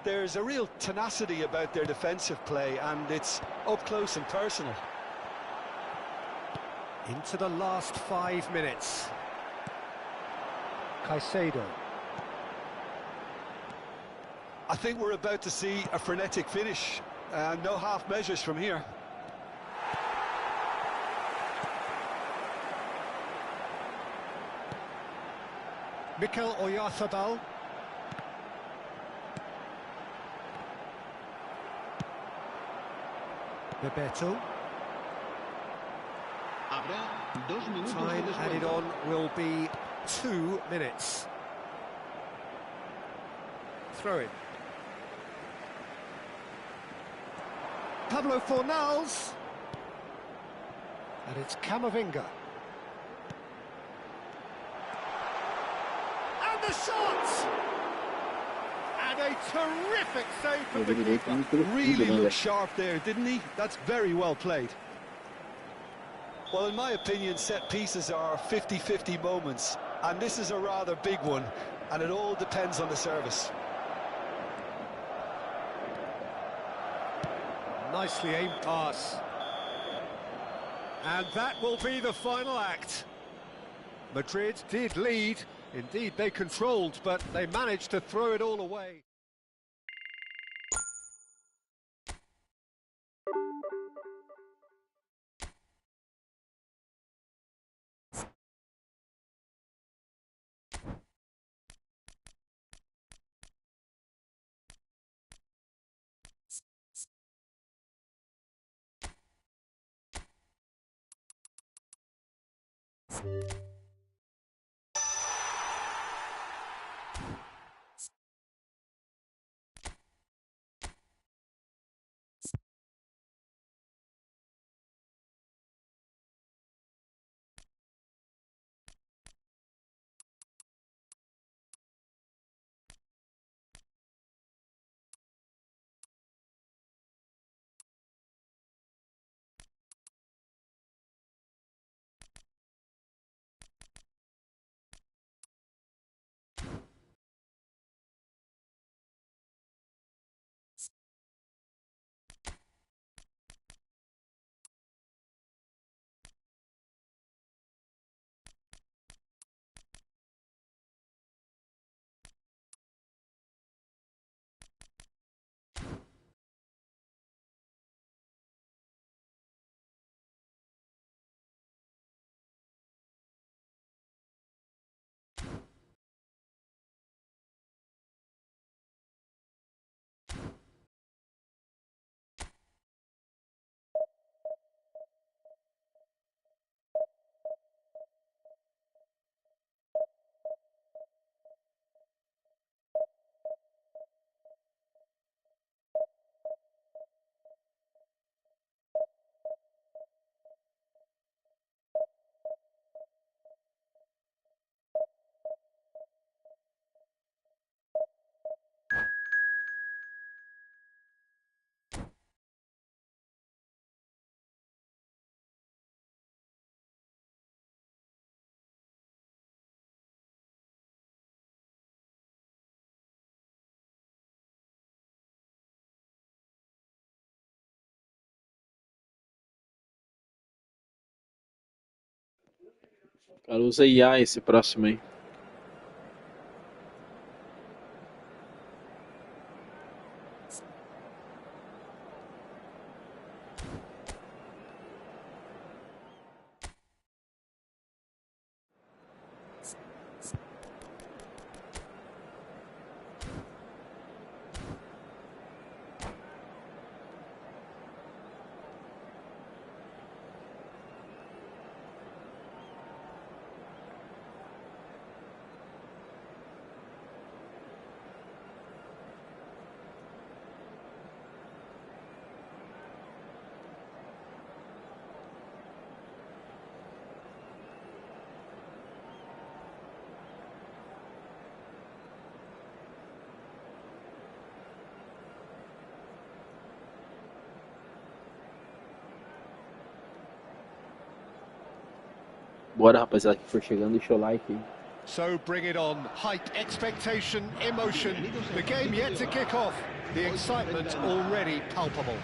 There's a real tenacity about their defensive play, and it's up close and personal. Into the last 5 minutes. Caicedo. I think we're about to see a frenetic finish. No half measures from here. Mikel Oyarzabal. Bebeto. Habrá 2 minutos Time de added descuento. on will be 2 minutes. Throw in. Pablo Fornals. And it's Camavinga. And the shot! And a terrific save from the Ele keeper. Really looked sharp there, didn't he? That's very well played. Well, in my opinion, set pieces are 50-50 moments, and this is a rather big one, and it all depends on the service. Nicely aimed pass. And that will be the final act. Madrid did lead. Indeed, they controlled, but they managed to throw it all away. Cara, usa IA esse próximo aí. Bora, rapaziada, que for chegando, deixa o like aí. So bring it on. Hype, expectation, emotion. The game yet to kick off. The excitement already palpable.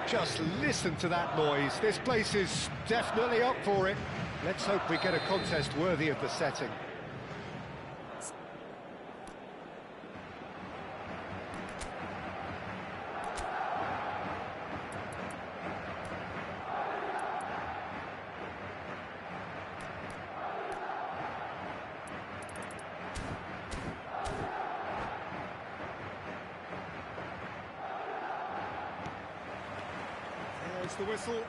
Just listen to that noise. This place is definitely up for it. Let's hope we get a contest worthy of the setting. There's the whistle.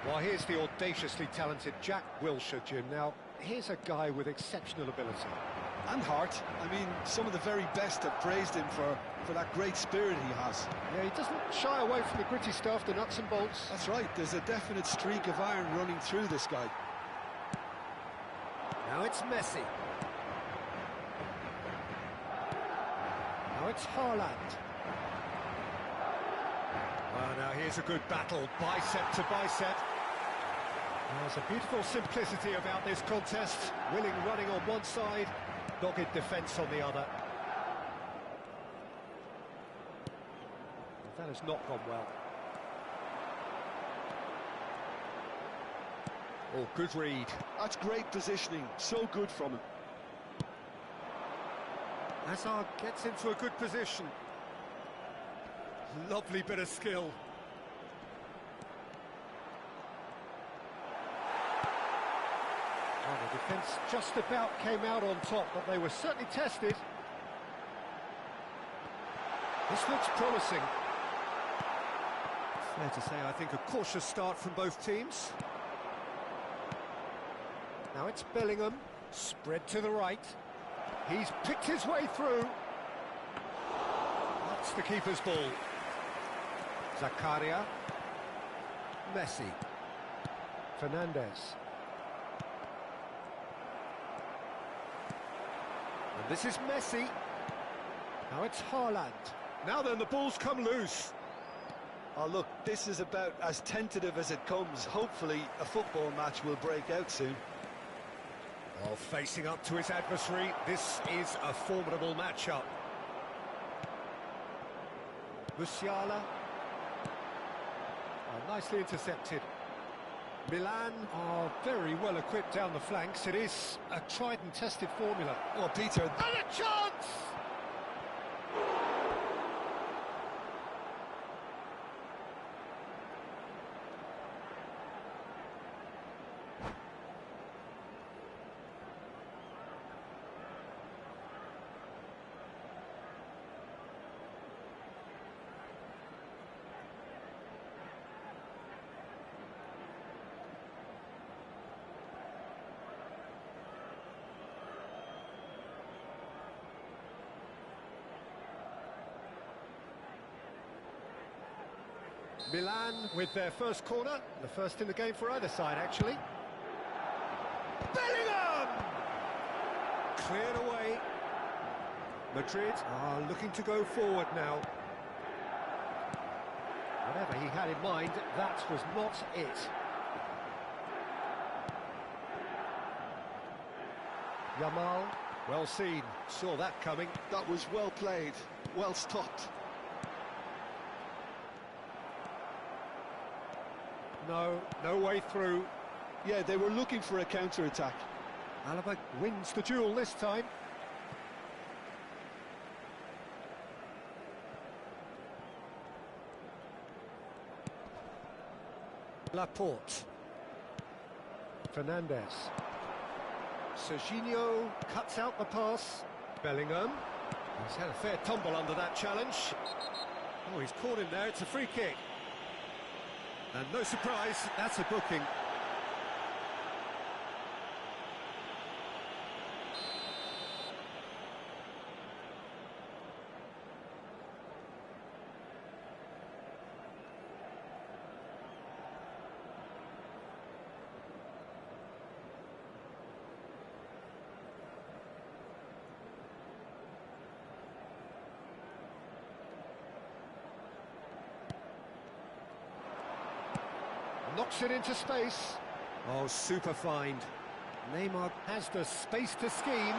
Well, here's the audaciously talented Jack Wilshere, Jim. Now, here's a guy with exceptional ability. And heart. I mean, some of the very best have praised him for that great spirit he has. Yeah, he doesn't shy away from the gritty stuff, the nuts and bolts. That's right, there's a definite streak of iron running through this guy. Now it's Messi. it's Haaland. Oh, now here's a good battle, bicep to bicep. There's a beautiful simplicity about this contest. Willing running on one side, dogged defence on the other. That has not gone well. Oh, good read. That's great positioning, so good from him. Hazard gets into a good position. Lovely bit of skill. Well, the defence just about came out on top, but they were certainly tested. This looks promising. Fair to say, I think, a cautious start from both teams. Now it's Bellingham, spread to the right. He's picked his way through. That's the keeper's ball. Zakaria. Messi. Fernandes. And this is Messi. Now it's Haaland. Now then, the ball's come loose. Oh, look, this is about as tentative as it comes. Hopefully, a football match will break out soon. Well, facing up to his adversary, this is a formidable matchup. Musiala. Oh, nicely intercepted. Milan are very well equipped down the flanks. It is a tried and tested formula. Oh, Peter. And a chance! Milan with their first corner, the first in the game for either side, actually. Bellingham! Cleared away. Madrid are looking to go forward now. Whatever he had in mind, that was not it. Yamal, well seen, saw that coming. That was well played, well stopped. No way through. Yeah, they were looking for a counter-attack. Alaba wins the duel this time. Laporte. Fernandes. Serginho cuts out the pass. Bellingham. He's had a fair tumble under that challenge. Oh, he's caught him there, it's a free kick. And no surprise, that's a booking. Knocks it into space. Oh, super find. Neymar has the space to scheme.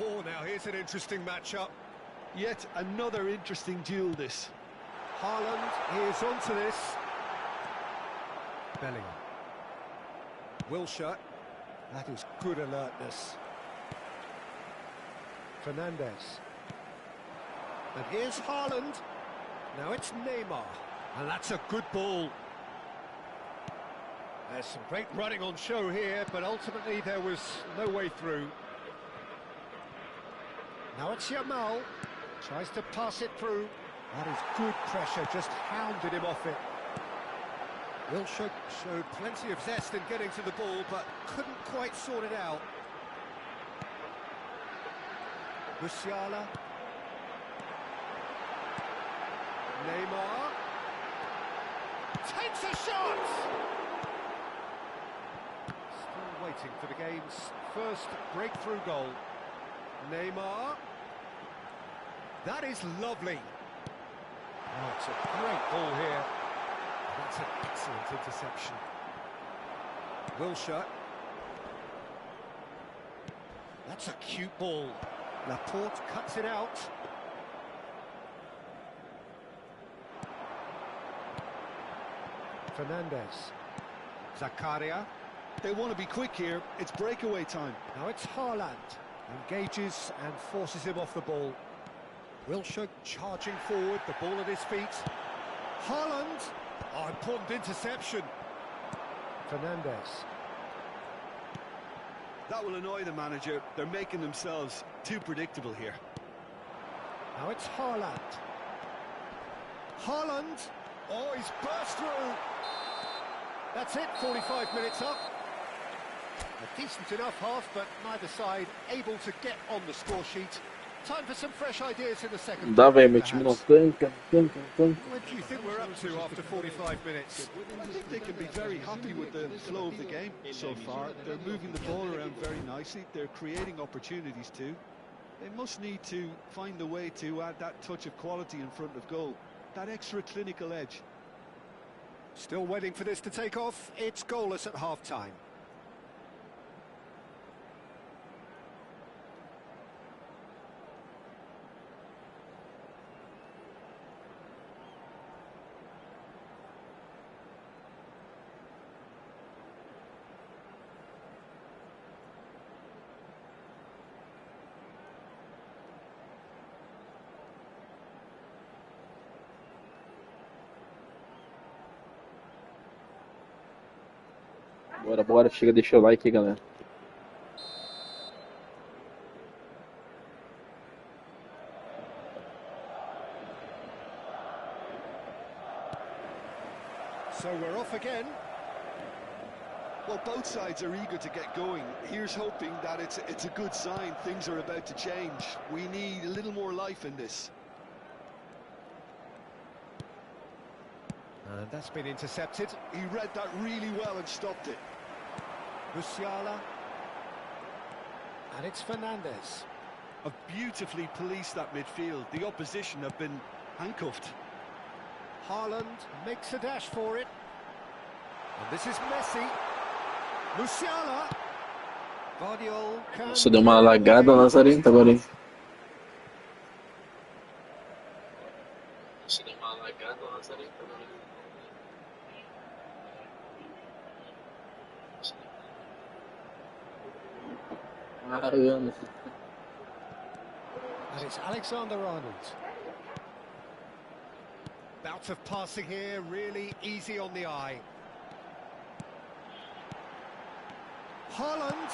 Oh, now here's an interesting matchup. Yet another interesting duel, this. Haaland is onto this. Bellingham. Wilshere. That is good alertness. Fernandes. And here's Haaland. Now it's Neymar. And that's a good ball. There's some great running on show here, but ultimately there was no way through. Now it's Yamal. Tries to pass it through. That is good pressure, just hounded him off it. Wilshere showed plenty of zest in getting to the ball, but couldn't quite sort it out. Musiala. Neymar takes a shot! Still waiting for the game's first breakthrough goal. Neymar. That is lovely. Oh, it's a great ball here. That's an excellent interception. Wilshere. That's a cute ball. Laporte cuts it out. Fernandez. Zakaria. They want to be quick here. It's breakaway time. Now it's Haaland. Engages and forces him off the ball. Wilshere charging forward, the ball at his feet. Haaland. Oh, important interception. Fernandez. That will annoy the manager. They're making themselves too predictable here. Now it's Haaland. Haaland. Oh, he's burst through. That's it, 45 minutes up. A decent enough half, but neither side able to get on the score sheet. Time for some fresh ideas in the second. Dá, velho, meu time não tanca. What do you think we're up to after 45 minutes? I think they can be very happy with the flow of the game so far. They're moving the ball around very nicely. They're creating opportunities too. They must need to find a way to add that touch of quality in front of goal. That extra clinical edge. Still waiting for this to take off. It's goalless at half-time. Bora, chega, deixa o like aí, galera. So we're off again. Well, both sides are eager to get going. Here's hoping that it's a good sign. Things are about to change. We need a little more life in this. And that's been intercepted. He read that really well and stopped it. Musiala. And it's Fernandez. Have beautifully policed that midfield. The opposition have been handcuffed. Haaland makes a dash for it. And this is Messi. Musiala. Guardiola can... Nossa, deu uma alagada lazarenta agora, hein? Nossa, deu uma alagada lazarenta agora. And it's Alexander-Arnold. Bout of passing here, really easy on the eye. Haaland.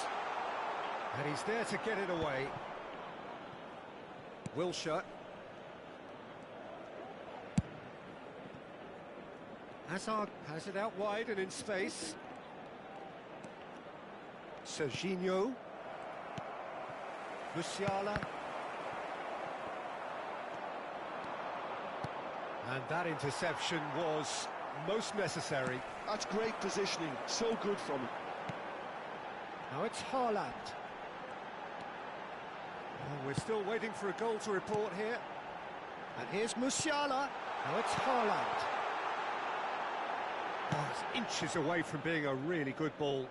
And he's there to get it away. Wilshere. Hazard has it out wide and in space. Serginho. Musiala. And that interception was most necessary. That's great positioning, so good from him. Now it's Haaland. Oh, we're still waiting for a goal to report here. And here's Musiala. Now it's Haaland. Oh, it's inches away from being a really good ball.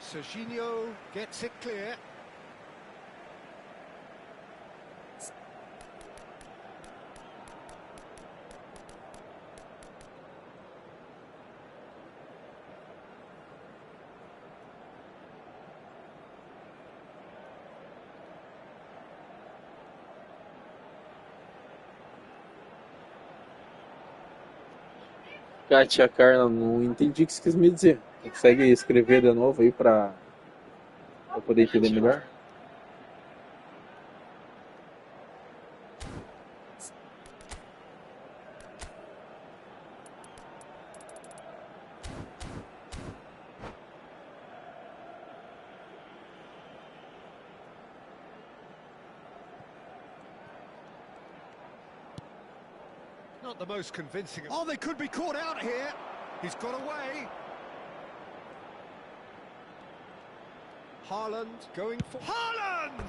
Serginho gets it clear. Tia Carla, não entendi o que você quis me dizer. Consegue escrever de novo aí pra poder entender melhor? Not the most convincing. Oh, they could be caught out here. He's got away. Haaland going for... Haaland!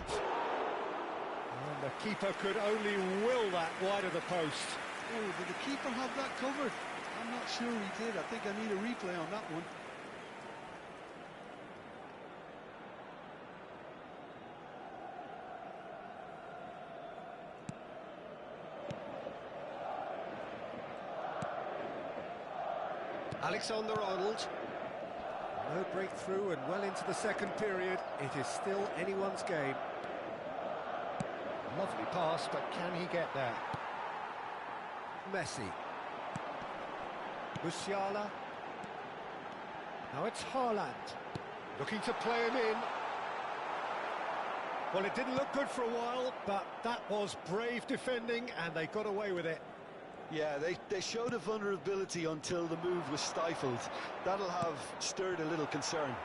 And the keeper could only will that wide of the post. Oh, did the keeper have that covered? I'm not sure he did. I think I need a replay on that one. Alexander-Arnold. No breakthrough and well into the second period. It is still anyone's game. Lovely pass, but can he get there? Messi. Musiala. Now it's Haaland. Looking to play him in. Well, it didn't look good for a while, but that was brave defending and they got away with it. Yeah, they showed a vulnerability until the move was stifled. That'll have stirred a little concern.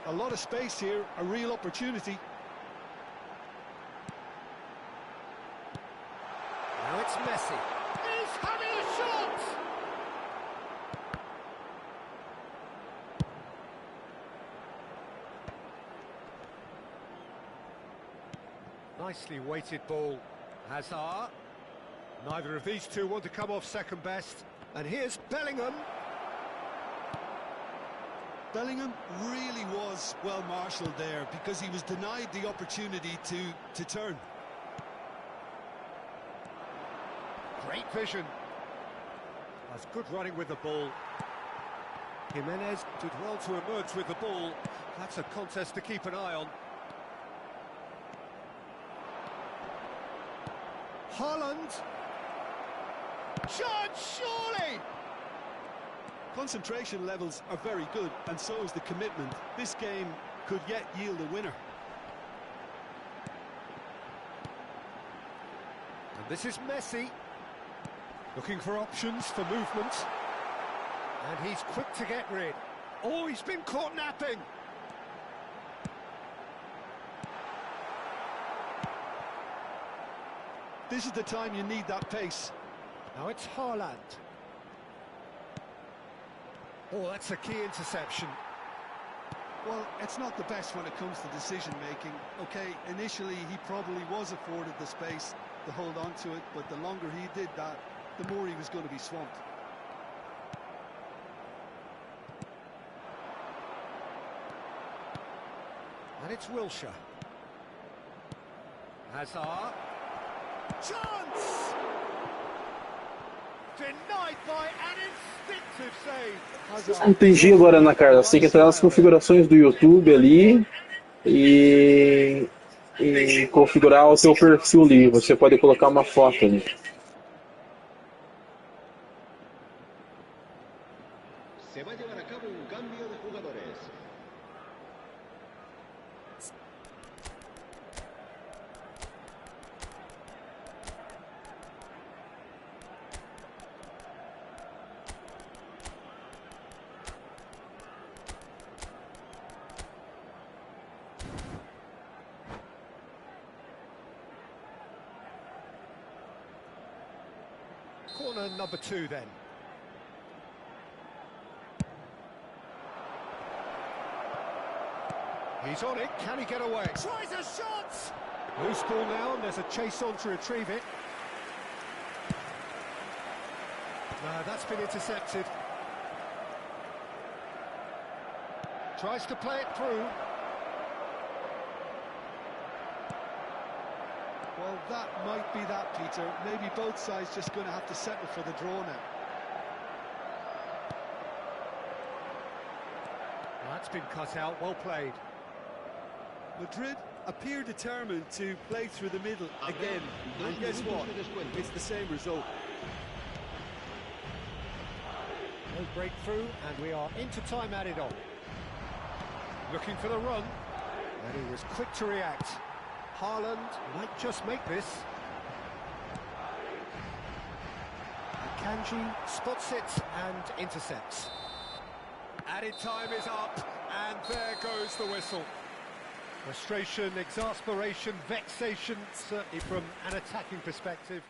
A lot of space here, a real opportunity. Now it's Messi. He's having a shot! Nicely weighted ball. Hazard. Neither of these two want to come off second best. And here's Bellingham. Bellingham really was well marshalled there because he was denied the opportunity to turn. Great vision. That's good running with the ball. Jimenez did well to emerge with the ball. That's a contest to keep an eye on. Haaland. Chance, surely! Concentration levels are very good, and so is the commitment. This game could yet yield a winner. And this is Messi. Looking for options for movement. And he's quick to get rid. Oh, he's been caught napping. This is the time you need that pace. Now it's Haaland. Oh, that's a key interception. Well, it's not the best when it comes to decision-making. Okay, initially he probably was afforded the space to hold on to it, but the longer he did that, the more he was going to be swamped. And it's Wilshere. Hazard. Chance! Denied by an instinctive save. Não tem G agora na cara, você tem que entrar nas configurações do YouTube ali e configurar o seu perfil ali. Você pode colocar uma foto ali. Se va a llevar a cabo un cambio de jugadores. Corner number 2 then. He's on it, can he get away? Tries a shot! Loose ball now, and there's a chase on to retrieve it. No, that's been intercepted. Tries to play it through. Well, that might be that, Peter. Maybe both sides just going to have to settle for the draw now. That's been cut out, well played. Madrid appear determined to play through the middle again, and guess what? It's the same result. No breakthrough, and we are into time added on. Looking for the run, and he was quick to react. Haaland might just make this. Kanji spots it and intercepts. Added time is up, and there goes the whistle. Frustration, exasperation, vexation, certainly from an attacking perspective.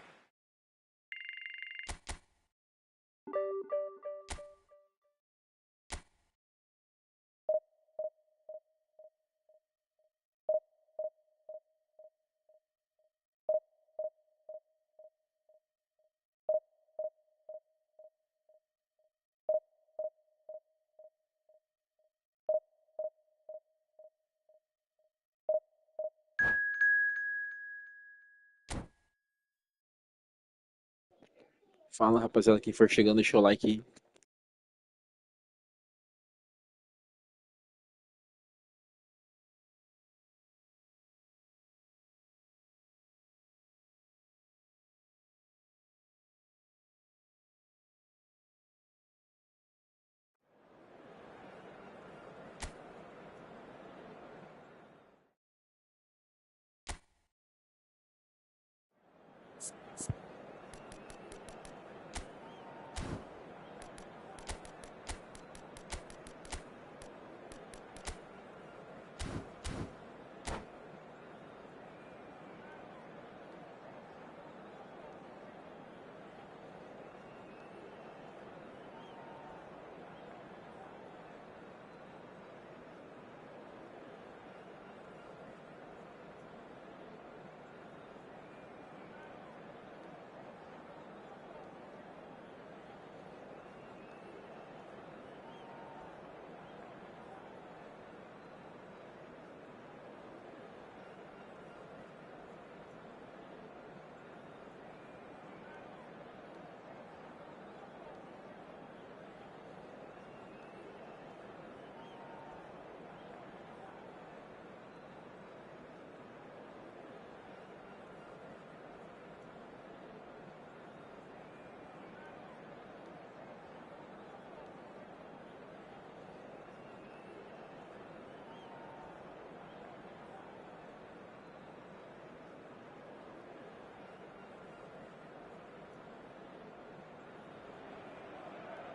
Fala, rapaziada, quem for chegando, deixa o like aí.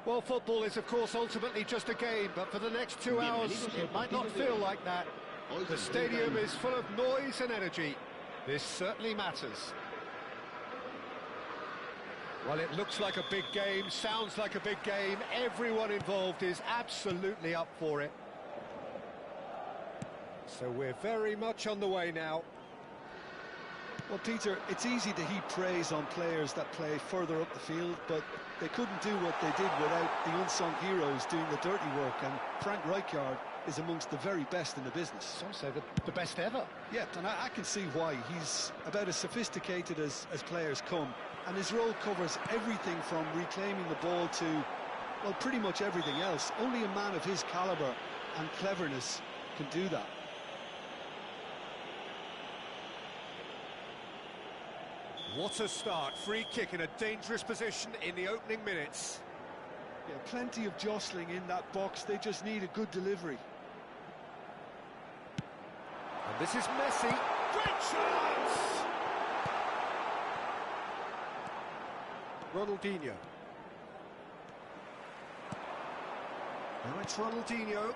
Well, football is, of course, ultimately just a game, but for the next 2 hours, it might not feel like that. The stadium is full of noise and energy. This certainly matters. Well, it looks like a big game, sounds like a big game. Everyone involved is absolutely up for it. So we're very much on the way now. Well, Peter, it's easy to heap praise on players that play further up the field, but they couldn't do what they did without the unsung heroes doing the dirty work, and Frank Rijkaard is amongst the very best in the business. Some say the best ever. Yeah, and I can see why. He's about as sophisticated as players come, and his role covers everything from reclaiming the ball to, well, pretty much everything else. Only a man of his calibre and cleverness can do that. What a start. Free kick in a dangerous position in the opening minutes. Yeah, plenty of jostling in that box. They just need a good delivery. And this is Messi. Great chance! Ronaldinho. Now it's Ronaldinho.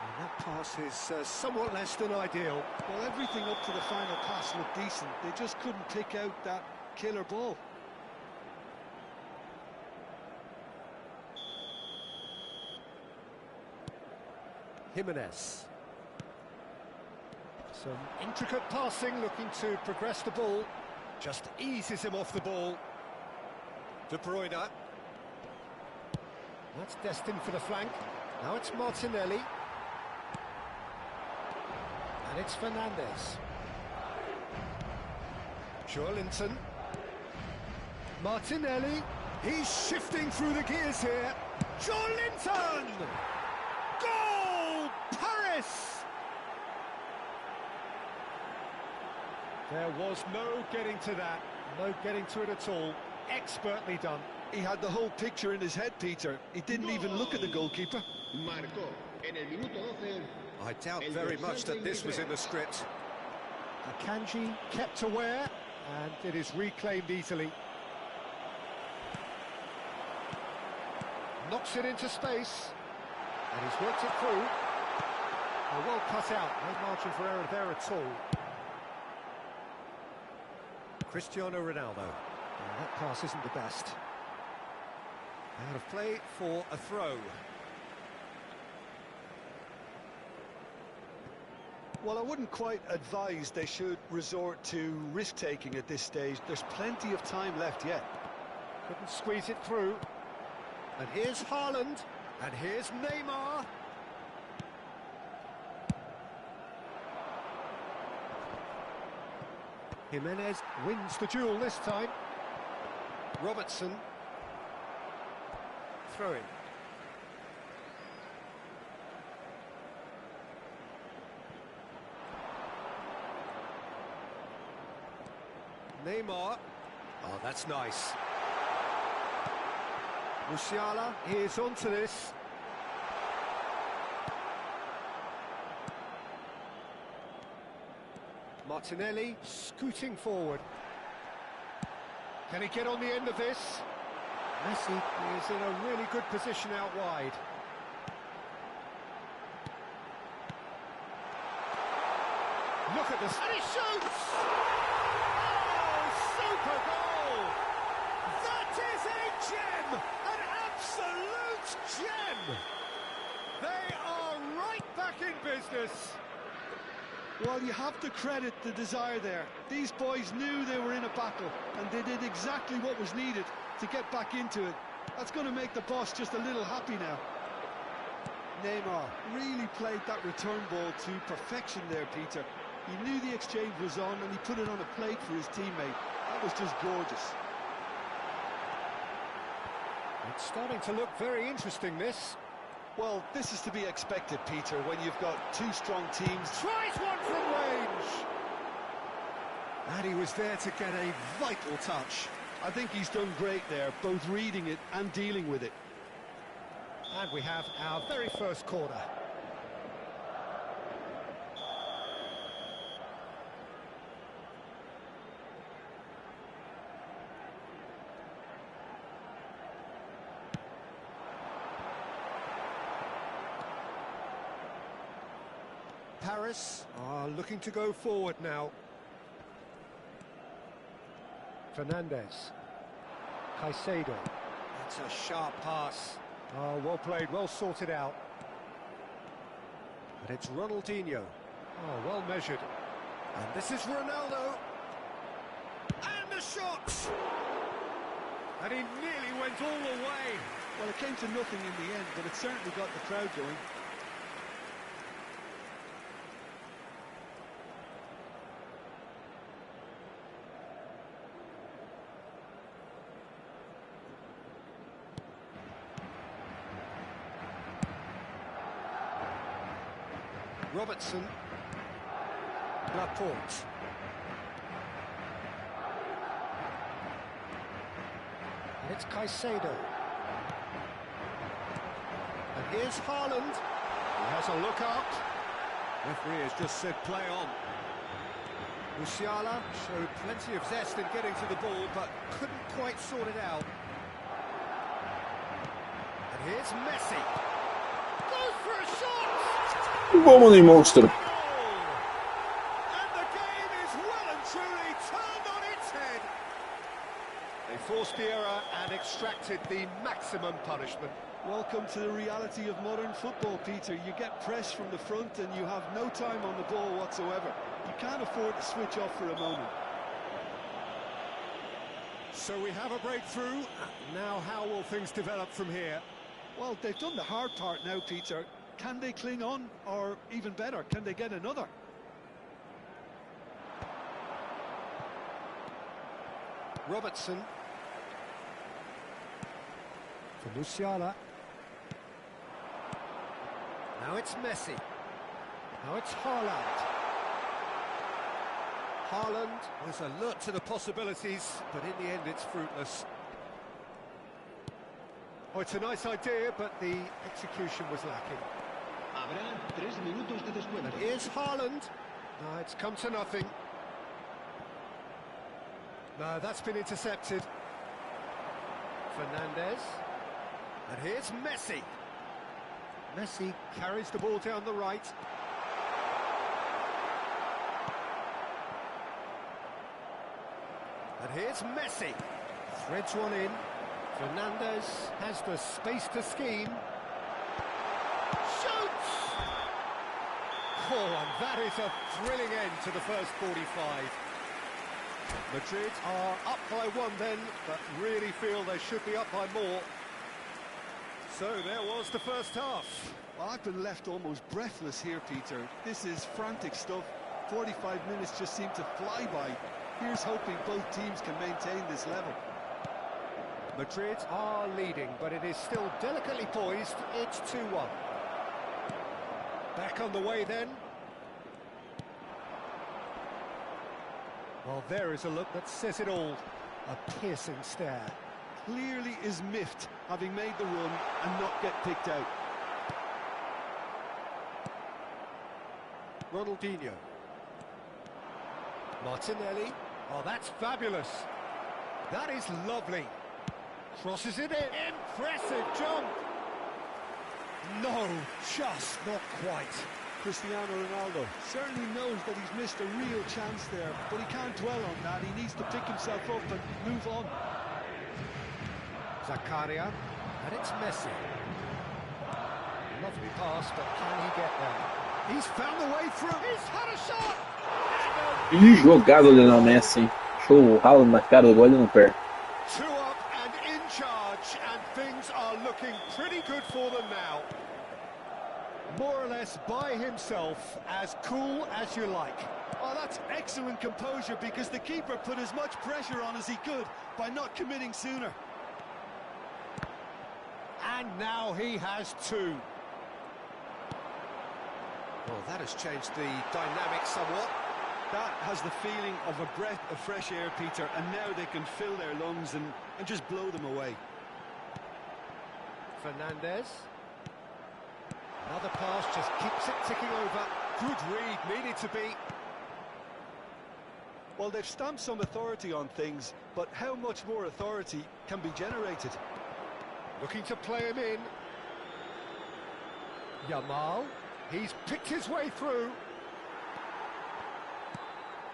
And that pass is somewhat less than ideal. Well, everything up to the final pass looked decent. They just couldn't pick out that killer ball. Jimenez. Some intricate passing, looking to progress the ball. Just eases him off the ball. De Bruyne. That's destined for the flank. Now it's Martinelli. And it's Fernandes. Joelinton. Martinelli. He's shifting through the gears here. Joelinton! Goal! Paris! There was no getting to that. No getting to it at all. Expertly done. He had the whole picture in his head, Peter. He didn't even look at the goalkeeper. Marcó en el minuto 12. I doubt very much that this was in the script. Akanji kept aware, and it is reclaimed easily. Knocks it into space, and he's worked it through. Well cut out, no margin for error there at all. Cristiano Ronaldo. Well, that pass isn't the best. Out of play for a throw. Well, I wouldn't quite advise they should resort to risk-taking at this stage. There's plenty of time left yet. Couldn't squeeze it through. And here's Haaland. And here's Neymar. Jimenez wins the duel this time. Robertson. Throwing. Neymar. Oh, that's nice. Musiala is onto this. Martinelli scooting forward. Can he get on the end of this? Messi is in a really good position out wide. Look at this, and he shoots! Oh, super goal! That is a gem! An absolute gem! They are right back in business. Well, you have to credit the desire there. These boys knew they were in a battle, and they did exactly what was needed to get back into it. That's going to make the boss just a little happy now. Neymar really played that return ball to perfection there, Peter. He knew the exchange was on, and he put it on a plate for his teammate. That was just gorgeous. It's starting to look very interesting, this. Well, this is to be expected, Peter, when you've got two strong teams. Tries one from range! And he was there to get a vital touch. I think he's done great there, both reading it and dealing with it. And we have our very first corner. Paris are looking to go forward now. Fernandez. Caicedo. That's a sharp pass. Oh, well played, well sorted out. And it's Ronaldinho. Oh, well measured. And this is Ronaldo. And the shot! And he nearly went all the way. Well, it came to nothing in the end, but it certainly got the crowd going. Robertson. Laporte. And it's Caicedo. And here's Haaland. He has a look up. Referee has just said play on. Musiala showed plenty of zest in getting to the ball, but couldn't quite sort it out. And here's Messi. Goes for a shot! Vamos no monstro. And the game is well and truly turned on its head. They forced the error and extracted the maximum punishment. Welcome to the reality of modern football, Peter. You get press from the front and you have no time on the ball whatsoever. You can't afford to switch off for a moment. So we have a breakthrough. Now how will things develop from here? Well, they've done the hard part now, Peter. Can they cling on, or even better, can they get another? Robertson. For Musiala. Now it's Messi. Now it's Haaland. Haaland was alert to the possibilities, but in the end it's fruitless. Oh, it's a nice idea, but the execution was lacking. Habrá 3 minutos de descuento. And here's Haaland. No, it's come to nothing. No, that's been intercepted. Fernandez. And here's Messi. Messi carries the ball down the right. And here's Messi. Threads one in. Fernandez has the space to scheme. Shoots! Oh, and that is a thrilling end to the first 45. Madrid are up by 1 then, but really feel they should be up by more. So there was the first half. Well, I've been left almost breathless here, Peter. This is frantic stuff. 45 minutes just seem to fly by. Here's hoping both teams can maintain this level. Madrid are leading, but it is still delicately poised. It's 2-1. Back on the way then. Well, there is a look that says it all. A piercing stare. Clearly is miffed, having made the run and not get picked out. Ronaldinho. Martinelli. Oh, that's fabulous. That is lovely. Crosses it in. Impressive jump. No, just not quite. Cristiano Ronaldo certainly knows that he's missed a real chance there, but he can't dwell on that. He needs to pick himself up and move on. Zakaria, and it's Messi. Lovely pass, but can he get there? He's found the way through. He's had a shot. Que jogada o Lionel Messi, hein? Show o ralo na cara do gol e não perde. 2 up and in charge, and things are looking pretty good for them now. More or less by himself, as cool as you like. Oh, that's excellent composure, because the keeper put as much pressure on as he could by not committing sooner. And now he has 2. Well, that has changed the dynamic somewhat. That has the feeling of a breath of fresh air, Peter, and now they can fill their lungs and just blow them away. Fernandez. Another pass just keeps it ticking over. Good read, needed to be. Well, they've stamped some authority on things, but how much more authority can be generated? Looking to play him in. Yamal. He's picked his way through.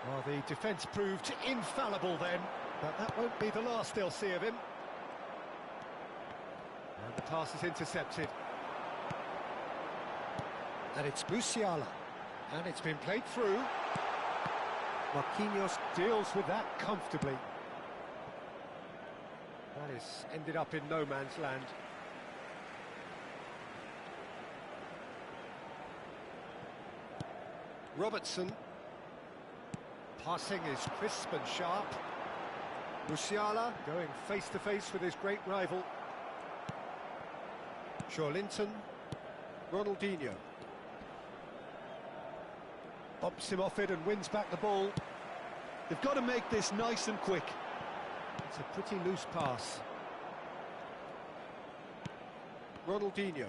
Well, the defence proved infallible then, but that won't be the last they'll see of him. And the pass is intercepted. And it's Musiala. And it's been played through. Marquinhos deals with that comfortably. That is ended up in no man's land. Robertson. Passing is crisp and sharp. Musiala going face-to-face with his great rival. Linton. Ronaldinho. Bumps him off it and wins back the ball. They've got to make this nice and quick. It's a pretty loose pass. Ronaldinho.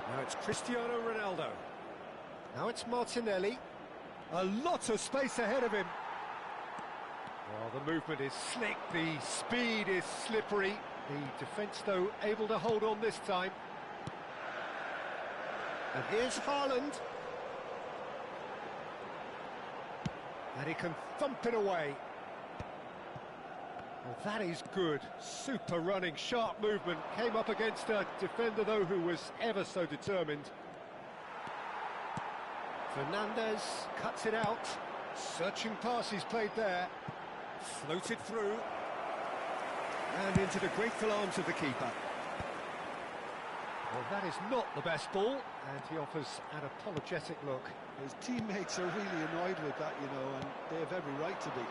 Now it's Cristiano Ronaldo. Now it's Martinelli. A lot of space ahead of him. Well, the movement is slick, the speed is slippery. The defence, though, able to hold on this time. And here's Haaland. And he can thump it away. Well, that is good. Super running, sharp movement. Came up against a defender, though, who was ever so determined. Fernandez cuts it out. Searching pass he's played there. Floated through. And into the grateful arms of the keeper. Well, that is not the best ball, and he offers an apologetic look. His teammates are really annoyed with that, you know, and they have every right to be.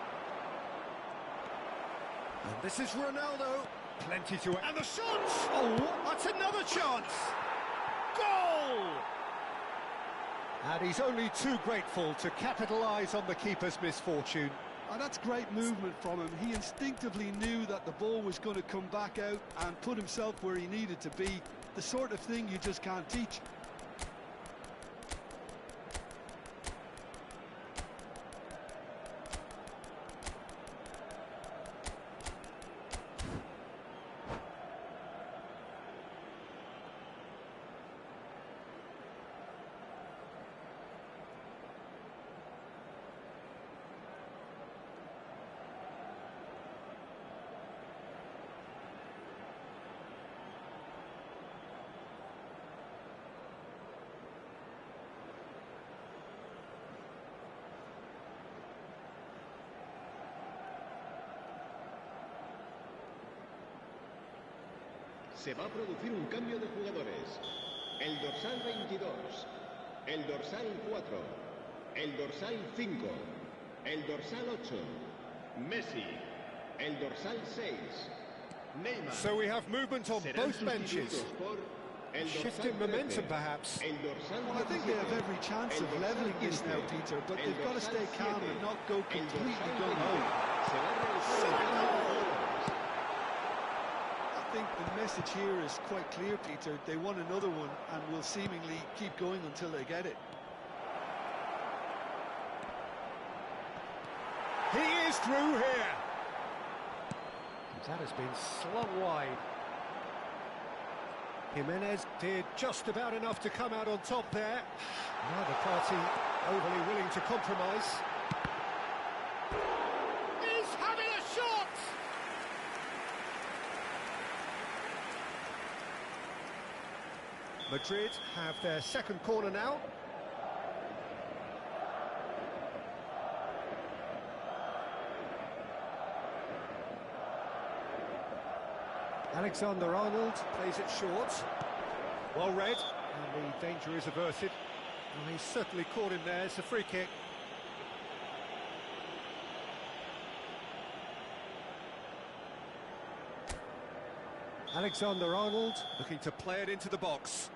And this is Ronaldo. Plenty to... And the shot! Oh, that's another chance! Goal! And he's only too grateful to capitalise on the keeper's misfortune. And that's great movement from him. He instinctively knew that the ball was going to come back out and put himself where he needed to be. The sort of thing you just can't teach. Se va a producir un cambio de jugadores. El dorsal 22, el dorsal 4, el dorsal 5, el dorsal 8, Messi, el dorsal 6. Neymar. So we have movement on Serán both benches. sustituidos por el Shifting dorsal momentum, 13, perhaps. El dorsal Well, I think they have 17, every chance el of dorsal levelling this 15, now, Peter, but el they've got to dorsal stay calm 7, and not go el completely dorsal gung-ho. 20. Será realizado el cambio de jugadores. I think the message here is quite clear, Peter. They won another one and will seemingly keep going until they get it. He is through here. That has been slung wide. Jimenez did just about enough to come out on top there. Neither party overly willing to compromise. He's having a shot! Madrid have their second corner now. Alexander-Arnold plays it short. Well read, and the danger is averted. And he's certainly caught him there. It's a free kick. Alexander-Arnold looking to play it into the box.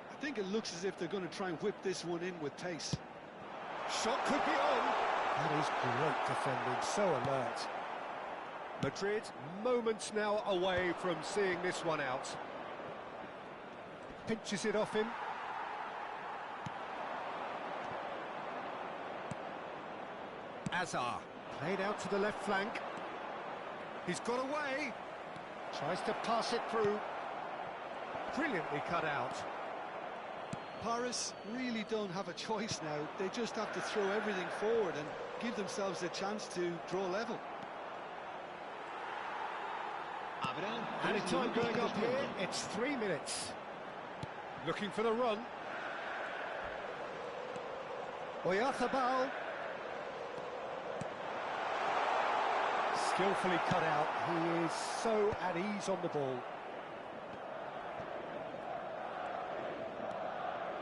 I think it looks as if they're going to try and whip this one in with pace. Shot could be on. That is great defending, so alert. Madrid, moments now away from seeing this one out. Pinches it off him. Azar, played out to the left flank. He's got away. Tries to pass it through. Brilliantly cut out. Paris really don't have a choice now. They just have to throw everything forward and give themselves a chance to draw level. Added time going up here, it's 3 minutes. Looking for the run. Oyarzabal. Skillfully cut out, he is so at ease on the ball.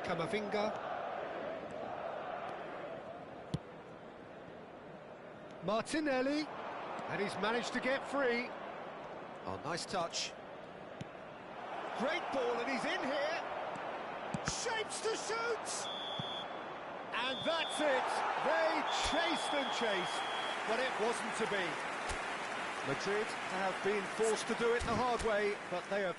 Camavinga. Martinelli, and he's managed to get free. Oh, nice touch. Great ball, and he's in here. Shapes to shoot! And that's it. They chased and chased, but it wasn't to be. Madrid have been forced to do it the hard way, but they have